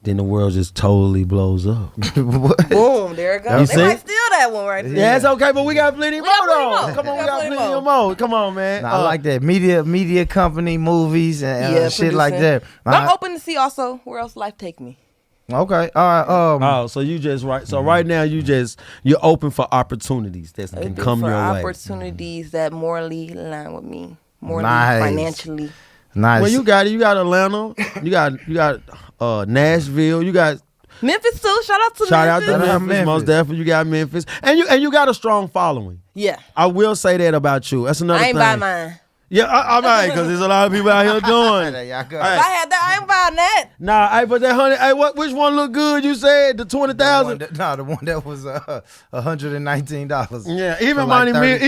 then the world just totally blows up. Boom, there it You goes. They see? might steal that one right there. Yeah, it's okay, but we got plenty more got plenty though. more. Come on, We we got got plenty plenty more. more. Come on, man. I like that media company, movies, and Yeah, shit like that. producing. But I'm open to see also where else life take me. Okay, all right. So you just right now you're open for opportunities that can Open come for your way. opportunities that morally align with me. more Nice. financially. Nice. Well, you got Atlanta, you got Nashville, you got Memphis too. Shout out to shout out Memphis. to Memphis, most definitely. You got Memphis, and you got a strong following. Yeah. I will say that about you. That's another I ain't thing. buy mine. Yeah, I'm right because there's a lot of people out here doing. There y'all go. If I had that, I ain't buying that. Nah, hey, but that 100. Hey, which one look good? You said the 20,000. The one that was $119. Yeah, even For Monty like Mills,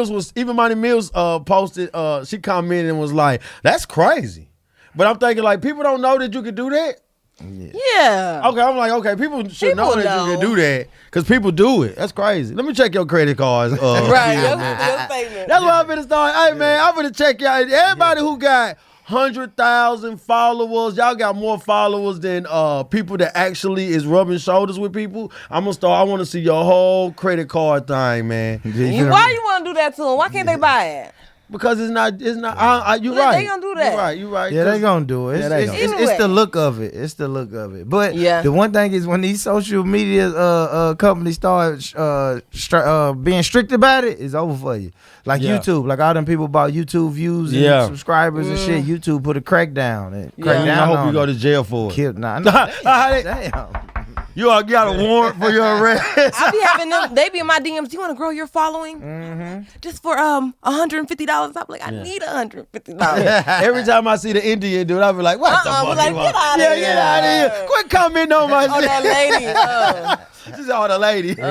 30,000. even Monty Mills posted. She commented and was like, "That's crazy." But I'm thinking like people don't know that you could do that. Yeah. Okay, I'm like, okay, people should know People that you can know. do that because people do it. That's crazy. Let me check your credit cards. Right. Phil, Your man. statement. That's why I'm finna start. Hey man, I'm finna check y'all. Everybody who got 100,000 followers, y'all got more followers than people that actually is rubbing shoulders with people. I'm gonna start. I want to see your whole credit card thing, man. Why you want to do that to them? Why can't they buy it? Because it's not. You're Look, right. they gonna do that. You're right. Yeah, they gonna do it. Yeah, they gonna. It's the look of it. It's the look of it. But Yeah. the one thing is when these social media companies start being strict about it, it's over for you. Like Yeah. YouTube, like all them people about YouTube views and Yeah. subscribers and shit. YouTube put a crackdown. I hope you go to jail for it. Kill, nah, damn. You got a warrant for your arrest. I be having them. They be in my DMs. Do you want to grow your following? Just for $150. I'm like, I need $150. Every time I see the Indian dude, I be like, what the fuck? I'm like, you want? get out of Yeah, here. get out of here. Quit commenting on my Oh, shit. that lady. She's all the lady. Get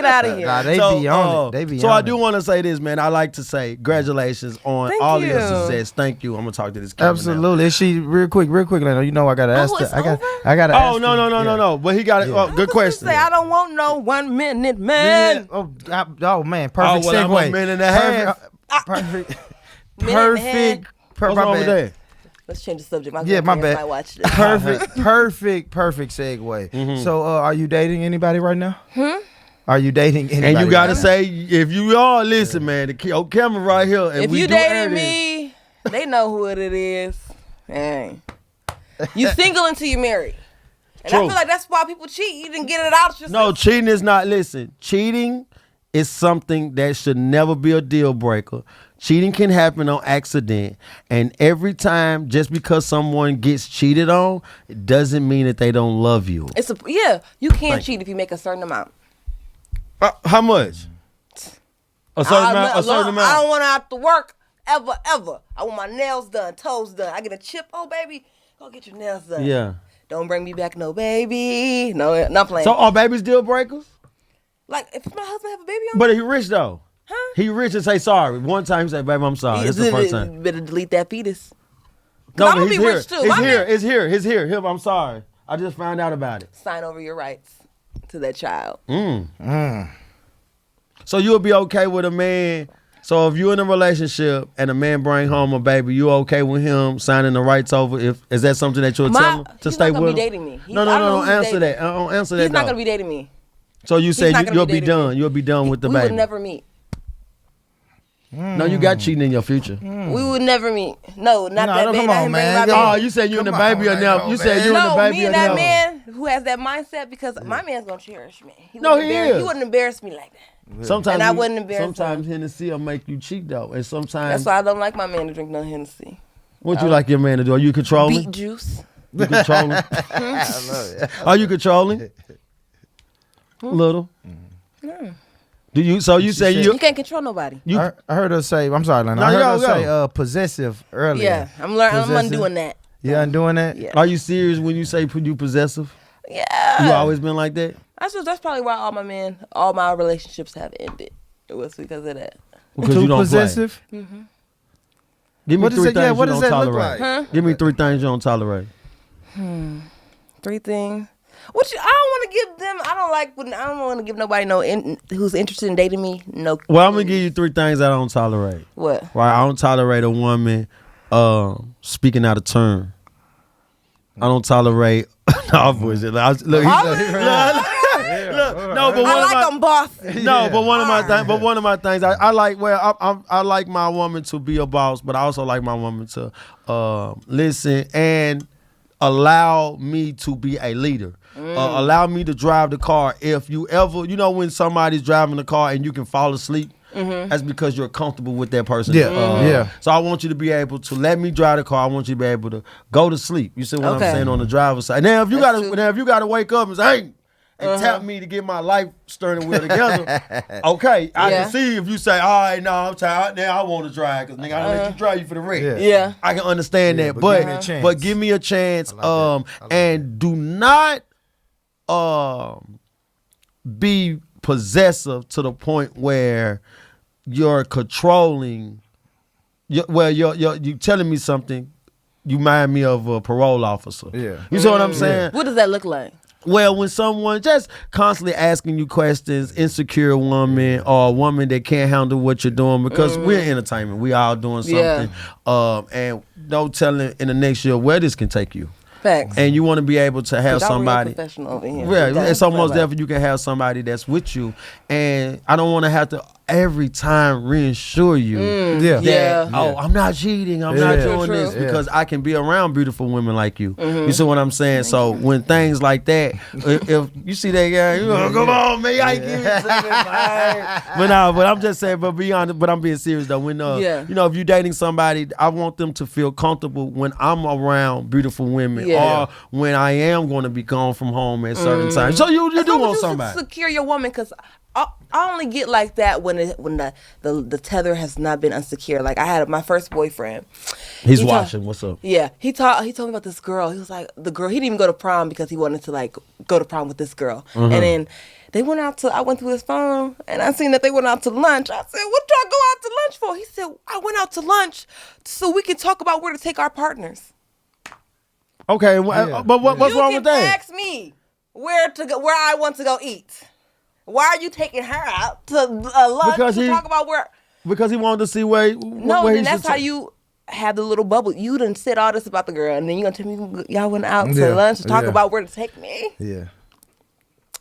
out of here. Nah, they be on it. They be so on I it. do want to say this, man. I like to say congratulations on Thank all of you. your success. Thank you. I'm gonna talk to this kid. Absolutely. She real quick, Leno. You know I gotta ask it's her. I over? gotta Oh ask no, her. no, no, Yeah. no, no. But he got it. Oh, good question. Say, I don't want no 1 minute man. Oh man, perfect well, I'm segue. a minute and a half. Perfect. Minute What's wrong with that? Let's change the subject. My Yeah, my grandparents bad. might watch this. Perfect segue. So, are you dating anybody right now? Are you dating anybody? And you gotta right now? say, if you are, listen, man, the camera right here. And If we you do air dating this. me, they know who it is. Hey. You single until you married. And True. I feel like that's why people cheat. You didn't get it out yourself. No, cheating is not. Listen, cheating is something that should never be a deal breaker. Cheating can happen on accident, and every time, just because someone gets cheated on, it doesn't mean that they don't love you. You can't cheat if you make a certain amount. How much? A certain amount. A certain I amount. don't want to have to work ever. I want my nails done, toes done. I get a chip. Oh, baby, go get your nails done. Yeah. Don't bring me back, no baby. No, not playing. So are babies deal breakers? Like, if my husband have a baby on me, But he rich though. Huh? He rich and say sorry. One time he say, "Baby, I'm sorry." It's the first time. better delete that fetus. No, I'm but gonna he's be here. rich too. It's My here. man- It's here. It's here. Here, I'm sorry. I just found out about it. Sign over your rights to that child. So you'll be okay with a man. So if you're in a relationship and a man bring home a baby, you okay with him signing the rights over? Is that something that you'll tell him to He's stay not gonna with be him? dating me. No. I don't know who he's Answer dating. that. Answer that. He's not though. gonna be dating me. So you say not gonna you'll be be dating done. me. You'll be done with the We baby. would never meet. No, you got cheating in your future. We would never meet. No, not No, that no, baby. come on, man. Oh, you said you and the Come baby on, are now. man. You said you and the No, baby me are and that now. man who has that mindset, because my man's gonna cherish me. He No, wouldn't he embarrass- is. He wouldn't embarrass me like that. Sometimes And I wouldn't embarrass Sometimes Hennessy will make you cheat though, and sometimes That's why I don't like my man to drink no Hennessy. what you like your man to do? Are you controlling? Beet juice. You controlling? Are you controlling? Little. Do you? So you say You you? can't control nobody. You I heard her say, I'm sorry, Lena. No, I heard her go. say possessive earlier. Yeah, I'm learning. I'm Possessive. undoing that. You undoing that? Yeah. are you serious when you say you possessive? Yeah. You always been like that? That's probably why all my relationships have ended. It was because of that. Because Too you don't possessive? play. Give me What does three it- yeah, things what you does don't that look tolerate. like? Give me 3 things you don't tolerate. 3 things. I don't want to give them. I don't want to give nobody who's interested in dating me. No. Well, I'm gonna give you 3 things I don't tolerate. What? Right, I don't tolerate a woman speaking out of turn. I don't tolerate. No, bullshit. No, but I like them boss. No, but one of my things, I like. Well, I like my woman to be a boss, but I also like my woman to listen and allow me to be a leader. Allow me to drive the car. If you ever, when somebody's driving the car and you can fall asleep. that's because you're comfortable with that person. Yeah. So I want you to be able to let me drive the car. I want you to be able to go to sleep. You see what I'm saying, on the driver's side. Now if you gotta wake up and say, hey, and tap me to get my life steering wheel together, okay, I can see if you say, all right, no, I'm tired, now I want to drive, because nigga, I let you drive you for the wreck. Yeah. I can understand that, but give me a chance. And do not be possessive to the point where you're controlling. You telling me something, you remind me of a parole officer. Yeah. You see what I'm saying? What does that look like? Well, when someone just constantly asking you questions, insecure woman or a woman that can't handle what you're doing, because we're entertainment, we all doing something, and no telling in the next year where this can take you. Facts. And you want to be able to have somebody. Professional over here. Yeah, it's almost definitely you can have somebody that's with you, and I don't want to have to every time reassure you that I'm not cheating, I'm not doing this, because I can be around beautiful women like you. You see what I'm saying? So when things like that, if you see that guy, you go, come on, man, I give it to me. But I'm just saying, but I'm being serious though. When you know, if you're dating somebody, I want them to feel comfortable when I'm around beautiful women, or when I am going to be gone from home at certain times. So you do want somebody secure your woman, because I only get like that when the tether has not been unsecure. Like I had my first boyfriend. He's watching. What's up? Yeah, he told me about this girl. He was like, the girl. He didn't even go to prom because he wanted to like go to prom with this girl. And then they went out to. I went through his phone and I seen that they went out to lunch. I said, "What y'all go out to lunch for?" He said, "I went out to lunch so we can talk about where to take our partners." Okay, but what's wrong with that? You can ask me where I want to go eat. Why are you taking her out to lunch to talk about where? Because he wanted to see where. Then that's how you have the little bubble. You done said all this about the girl, and then you gonna tell me y'all went out to lunch to talk about where to take me. Yeah.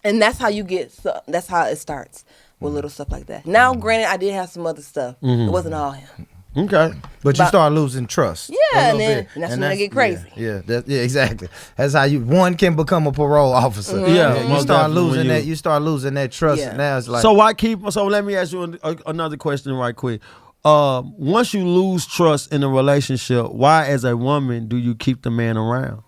And that's how you get. That's how it starts with little stuff like that. Now, granted, I did have some other stuff. It wasn't all him. Okay, but you start losing trust. Yeah, and that's when I get crazy. Yeah, exactly. That's how one can become a parole officer. You start losing that. You start losing that trust. And now it's like. So why keep? So let me ask you another question right quick. Once you lose trust in a relationship, why, as a woman, do you keep the man around?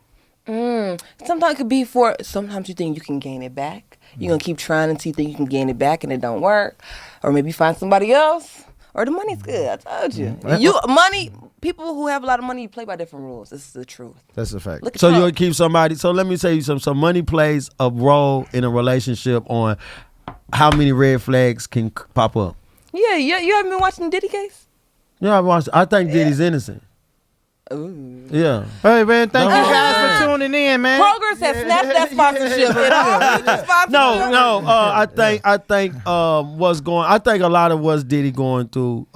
Sometimes it could be sometimes you think you can gain it back. You're gonna keep trying until you think you can gain it back, and it don't work, or maybe find somebody else. Or the money's good. I told you. People who have a lot of money, you play by different rules. This is the truth. That's a fact. So you'll keep somebody. So let me tell you something. So money plays a role in a relationship on how many red flags can pop up. Yeah. You haven't been watching the Diddy case? Yeah, I watched. I think Diddy's innocent. Ooh. Yeah. Hey man, thank you guys for tuning in, man. Kroger's has snatched that sponsorship. No. I think what's going. I think a lot of what's Diddy going through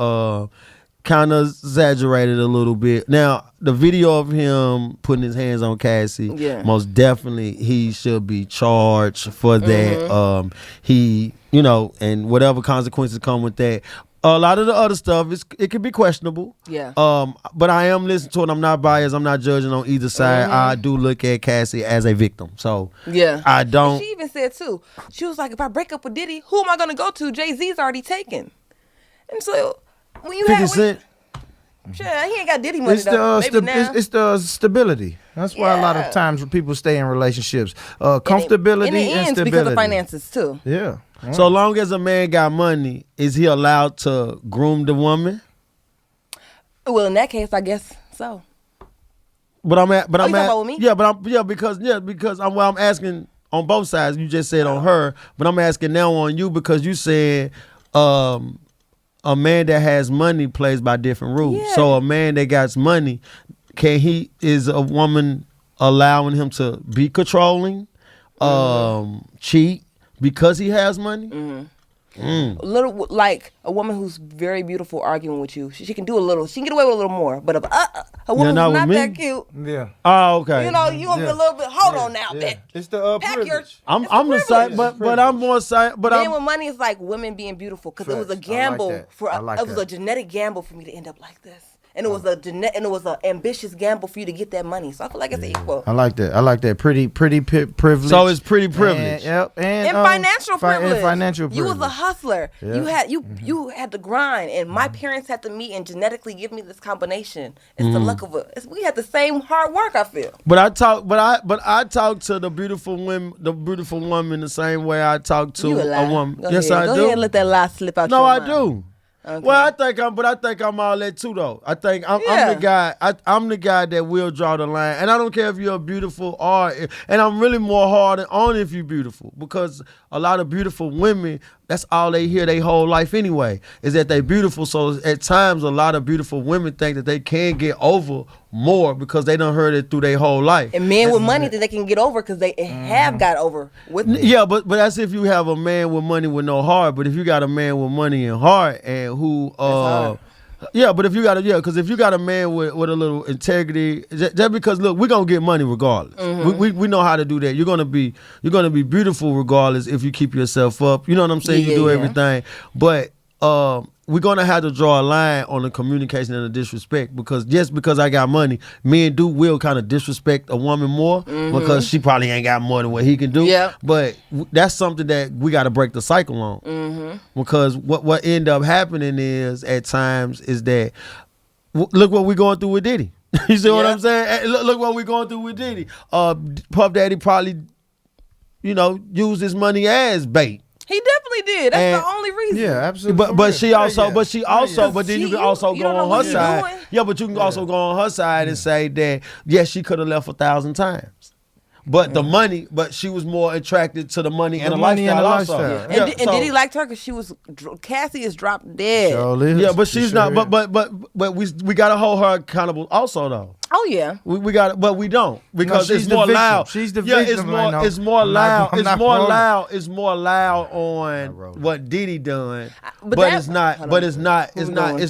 kind of exaggerated a little bit. Now the video of him putting his hands on Cassie, most definitely he should be charged for that. He, and whatever consequences come with that. A lot of the other stuff, it could be questionable. Yeah. But I am listening to it. I'm not biased. I'm not judging on either side. I do look at Cassie as a victim. So I don't. And she even said too. She was like, if I break up with Diddy, who am I gonna go to? Jay-Z's already taken. And so when you 50 Cent. Sure, he ain't got Diddy money though. It's the stability. That's why a lot of times when people stay in relationships, comfortability and it ends stability. Because of finances too. Yeah. So long as a man got money, is he allowed to groom the woman? Well, in that case, I guess so. But I'm talking about with me? Because I'm asking on both sides. You just said on her, but I'm asking now on you because you said a man that has money plays by different rules. Yeah. So a man that got money, is a woman allowing him to be controlling, cheat? Because he has money? Little like a woman who's very beautiful arguing with you. She can do a little. She can get away with a little more. But a woman who's not that cute. Yeah. Oh, okay. You want to be a little bit. Hold on now, bitch. It's the privilege. I'm the side, but I'm more side. But then with money, it's like women being beautiful because it was a gamble it was a genetic gamble for me to end up like this. and it was a ambitious gamble for you to get that money. So I feel like it's equal. I like that. Pretty privilege. So it's pretty privilege. And financial privilege. And financial privilege. You was a hustler. Yeah. You had to grind, and my parents had to meet and genetically give me this combination. It's the luck of it. We had the same hard work. I feel. But I talk to the beautiful woman the same way I talk to a woman. Go yes, ahead. I Go do. ahead and let that lie slip out. No, your I mind. do. Okay. Well, I think I'm all that too, though. I think I'm the guy. I'm the guy that will draw the line, and I don't care if you're beautiful or. And I'm really more hard on if you're beautiful, because a lot of beautiful women, that's all they hear their whole life anyway, is that they beautiful. So at times, a lot of beautiful women think that they can get over more because they done heard it through their whole life. And men with money that they can get over because they have got over with it. Yeah, but that's if you have a man with money with no heart. But if you got a man with money and heart and who yeah, but if you got a man with a little integrity, just because look, we're gonna get money regardless. We know how to do that. You're gonna be beautiful regardless if you keep yourself up. You know what I'm saying? You do everything. But we're gonna have to draw a line on the communication and the disrespect, because just because I got money, men will kind of disrespect a woman more because she probably ain't got more than what he can do. Yeah. But that's something that we got to break the cycle on, because what end up happening is at times is that look what we going through with Diddy. You see what I'm saying? Look what we going through with Diddy. Puff Daddy probably, used his money as bait. He definitely did. That's the only reason. Yeah, absolutely. But then you can also you go don't know on what her you're side. doing. Yeah, but you can also go on her side and say that yes, she could have left 1,000 times. But the money, but she was more attracted to the money and the lifestyle also. And Diddy liked her because Cassie is dropped dead. Yeah, but she's not. But we gotta hold her accountable also though. Oh yeah. We got it, but we don't, because she's it's more the victim. loud. She's the victim. It's more loud. I'm It's not more rolling. loud. It's more loud on what Diddy done, but that- it's not. hold But on. it's not. It's Who's not. going?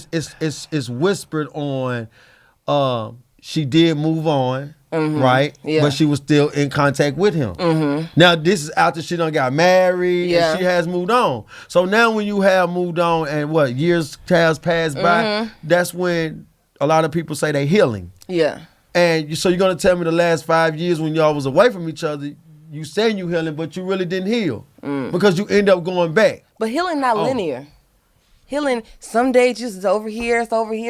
It's whispered on. She did move on, right? Yeah. But she was still in contact with him. Now this is after she done got married. Yeah. And she has moved on. So now when you have moved on and years has passed by, that's when a lot of people say they healing. Yeah. And so you're gonna tell me the last 5 years when y'all was away from each other, you saying you healing, but you really didn't heal because you end up going back. But healing not linear. Healing, some days it's over here,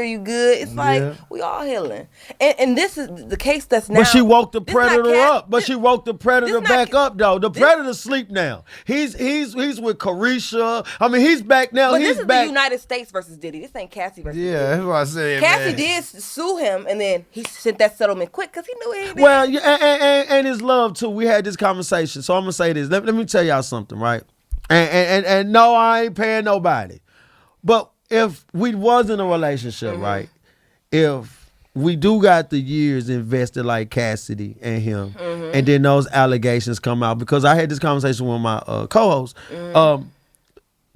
you good. It's like we all healing. And this is the case that's now. But she woke the this not predator cat- up. But this- she woke the predator this not back ca- up though. The predator's asleep now. He's with Carisha. I mean, he's back now. But He's this is back. the United States versus Diddy. This ain't Cassie versus Diddy. Yeah, that's what I said. Cassie man. did sue him, and then he sent that settlement quick because he knew he did. Well, yeah, and his love too. We had this conversation, so I'm gonna say this. Let me tell y'all something, right? And no, I ain't paying nobody. But if we was in a relationship, right? If we do got the years invested like Cassidy and him, and then those allegations come out, because I had this conversation with my co-host.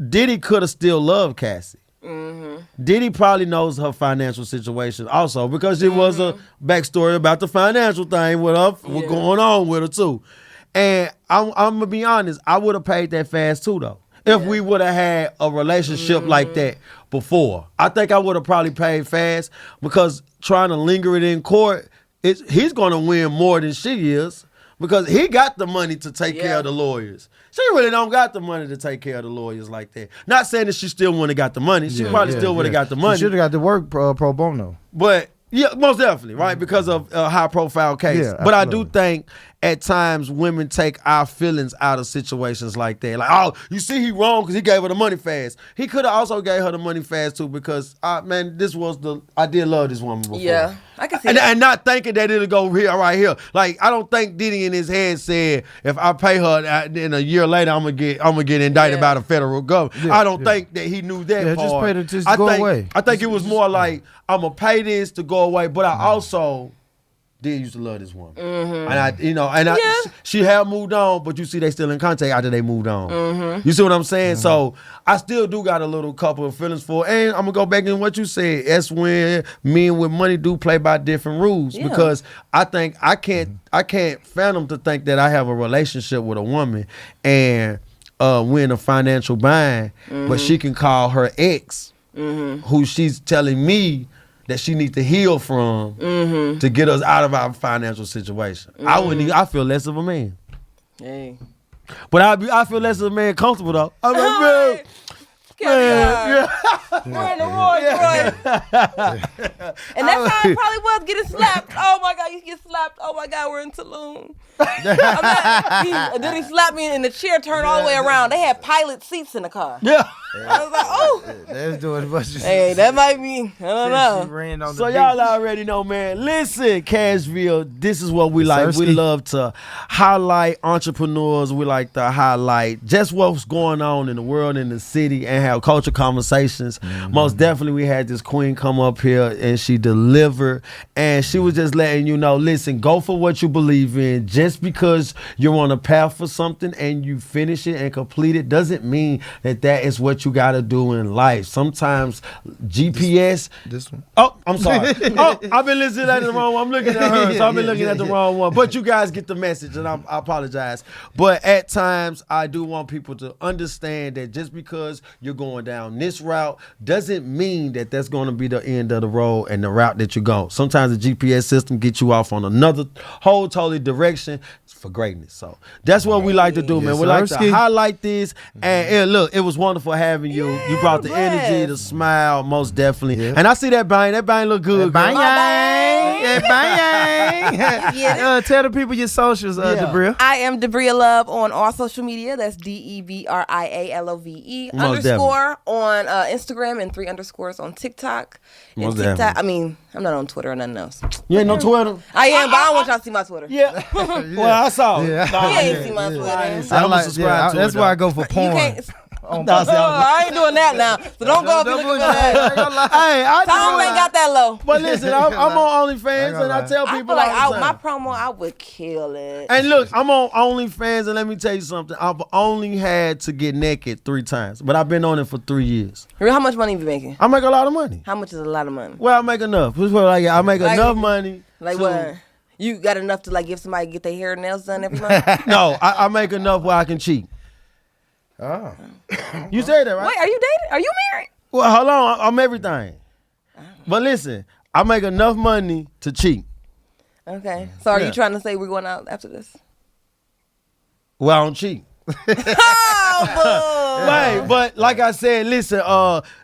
Diddy could have still loved Cassie. Diddy probably knows her financial situation also, because it was a backstory about the financial thing with her, what's going on with her too. And I'm gonna be honest, I would have paid that fast too though. If we would have had a relationship like that before, I think I would have probably paid fast, because trying to linger it in court, he's gonna win more than she is, because he got the money to take care of the lawyers. She really don't got the money to take care of the lawyers like that. Not saying that she still wouldn't have got the money. She probably still would have got the money. She should have got to work pro bono. But yeah, most definitely, right? Because of a high profile case. Yeah, but I do absolutely. think at times women take our feelings out of situations like that. Like, oh, you see he wrong because he gave her the money fast. He could have also gave her the money fast too, because man, I did love this woman before. Yeah, I can see And, that. and not thinking that it'll go here right here. Like, I don't think Diddy in his head said, if I pay her, then a year later I'm gonna get indicted by the federal government. Yeah, I don't think that he knew that Yeah, part. just pay to just I go think, away. I think it was more like, I'm gonna pay this to go away, but I also did used to love this woman, and she had moved on, but you see they still in contact after they moved on. You see what I'm saying? So I still do got a little couple of feelings for, and I'm gonna go back in what you said. That's when men with money do play by different rules, because I think I can't fathom to think that I have a relationship with a woman and we're in a financial bind, but she can call her ex, who she's telling me that she needs to heal from to get us out of our financial situation. I feel less of a man. Hey. But I feel less of a man comfortable though. I'm like, man, Yeah. We're in the Royce. And that's how it probably was getting slapped. Oh my God, you get slapped. Oh my God, we're in Tulum. Then he slapped me and the chair turned all the way around. They had pilot seats in the car. Yeah. I was like, oh. They was doing much. Hey, that might be, I don't know. So y'all already know, man. Listen, Cashville, this is what we like. We love to highlight entrepreneurs. We like to highlight just what's going on in the world, in the city, and have culture conversations. Most definitely, we had this queen come up here and she delivered, and she was just letting you know, listen, go for what you believe in. Just because you're on a path for something and you finish it and complete it doesn't mean that is what you got to do in life. Sometimes GPS. This one. Oh, I'm sorry. Oh, I've been listening at the wrong one. I'm looking at her, so I've been looking at the wrong one. But you guys get the message, and I apologize. But at times, I do want people to understand that just because you're going down this route doesn't mean that that's going to be the end of the road and the route that you go. Sometimes the GPS system gets you off on another whole totally direction for greatness. So that's what we like to do, man. We like to highlight this. And look, it was wonderful having you. You brought the energy, the smile, most definitely. And I see that bang. That bang look good. Bang, bang. Tell the people your socials, Debria. I am Debria Love on all social media. That's DEBRIALOVE _ on Instagram and 3 underscores on TikTok. And TikTok. I mean, I'm not on Twitter or nothing else. You ain't no Twitter? I am, but I don't want y'all to see my Twitter. Yeah. Well, I saw it. You ain't see my Twitter. I'm like, subscribe to that's it, why I go for porn. I ain't doing that now. So don't go up and look at that. Tom ain't got that low. But listen, I'm on OnlyFans and I tell people I feel like all the time. my promo, I would kill it. And look, I'm on OnlyFans and let me tell you something. I've only had to get naked 3 times, but I've been on it for 3 years. How much money you be making? I make a lot of money. How much is a lot of money? Well, I make enough. I make enough money. Like what? You got enough to like give somebody get their hair and nails done every month? No, I make enough where I can cheat. Oh. You said that, right? Wait, are you dating? Are you married? Well, hold on. I'm everything. But listen, I make enough money to cheat. Okay. So are you trying to say we're going out after this? Well, I don't cheat. Right, but like I said, listen,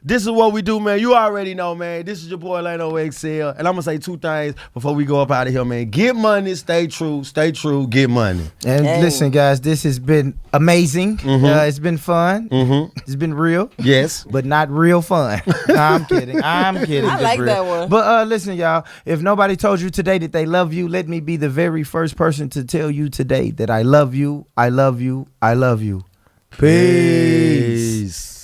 this is what we do, man. You already know, man. This is your boy Lano XL, and I'm gonna say 2 things before we go up out of here, man. Get money, stay true, get money. And listen, guys, this has been amazing. It's been fun. It's been real. Yes, but not real fun. No, I'm kidding. I like that one. But listen, y'all, if nobody told you today that they love you, let me be the very first person to tell you today that I love you. I love you. I love you. Peace.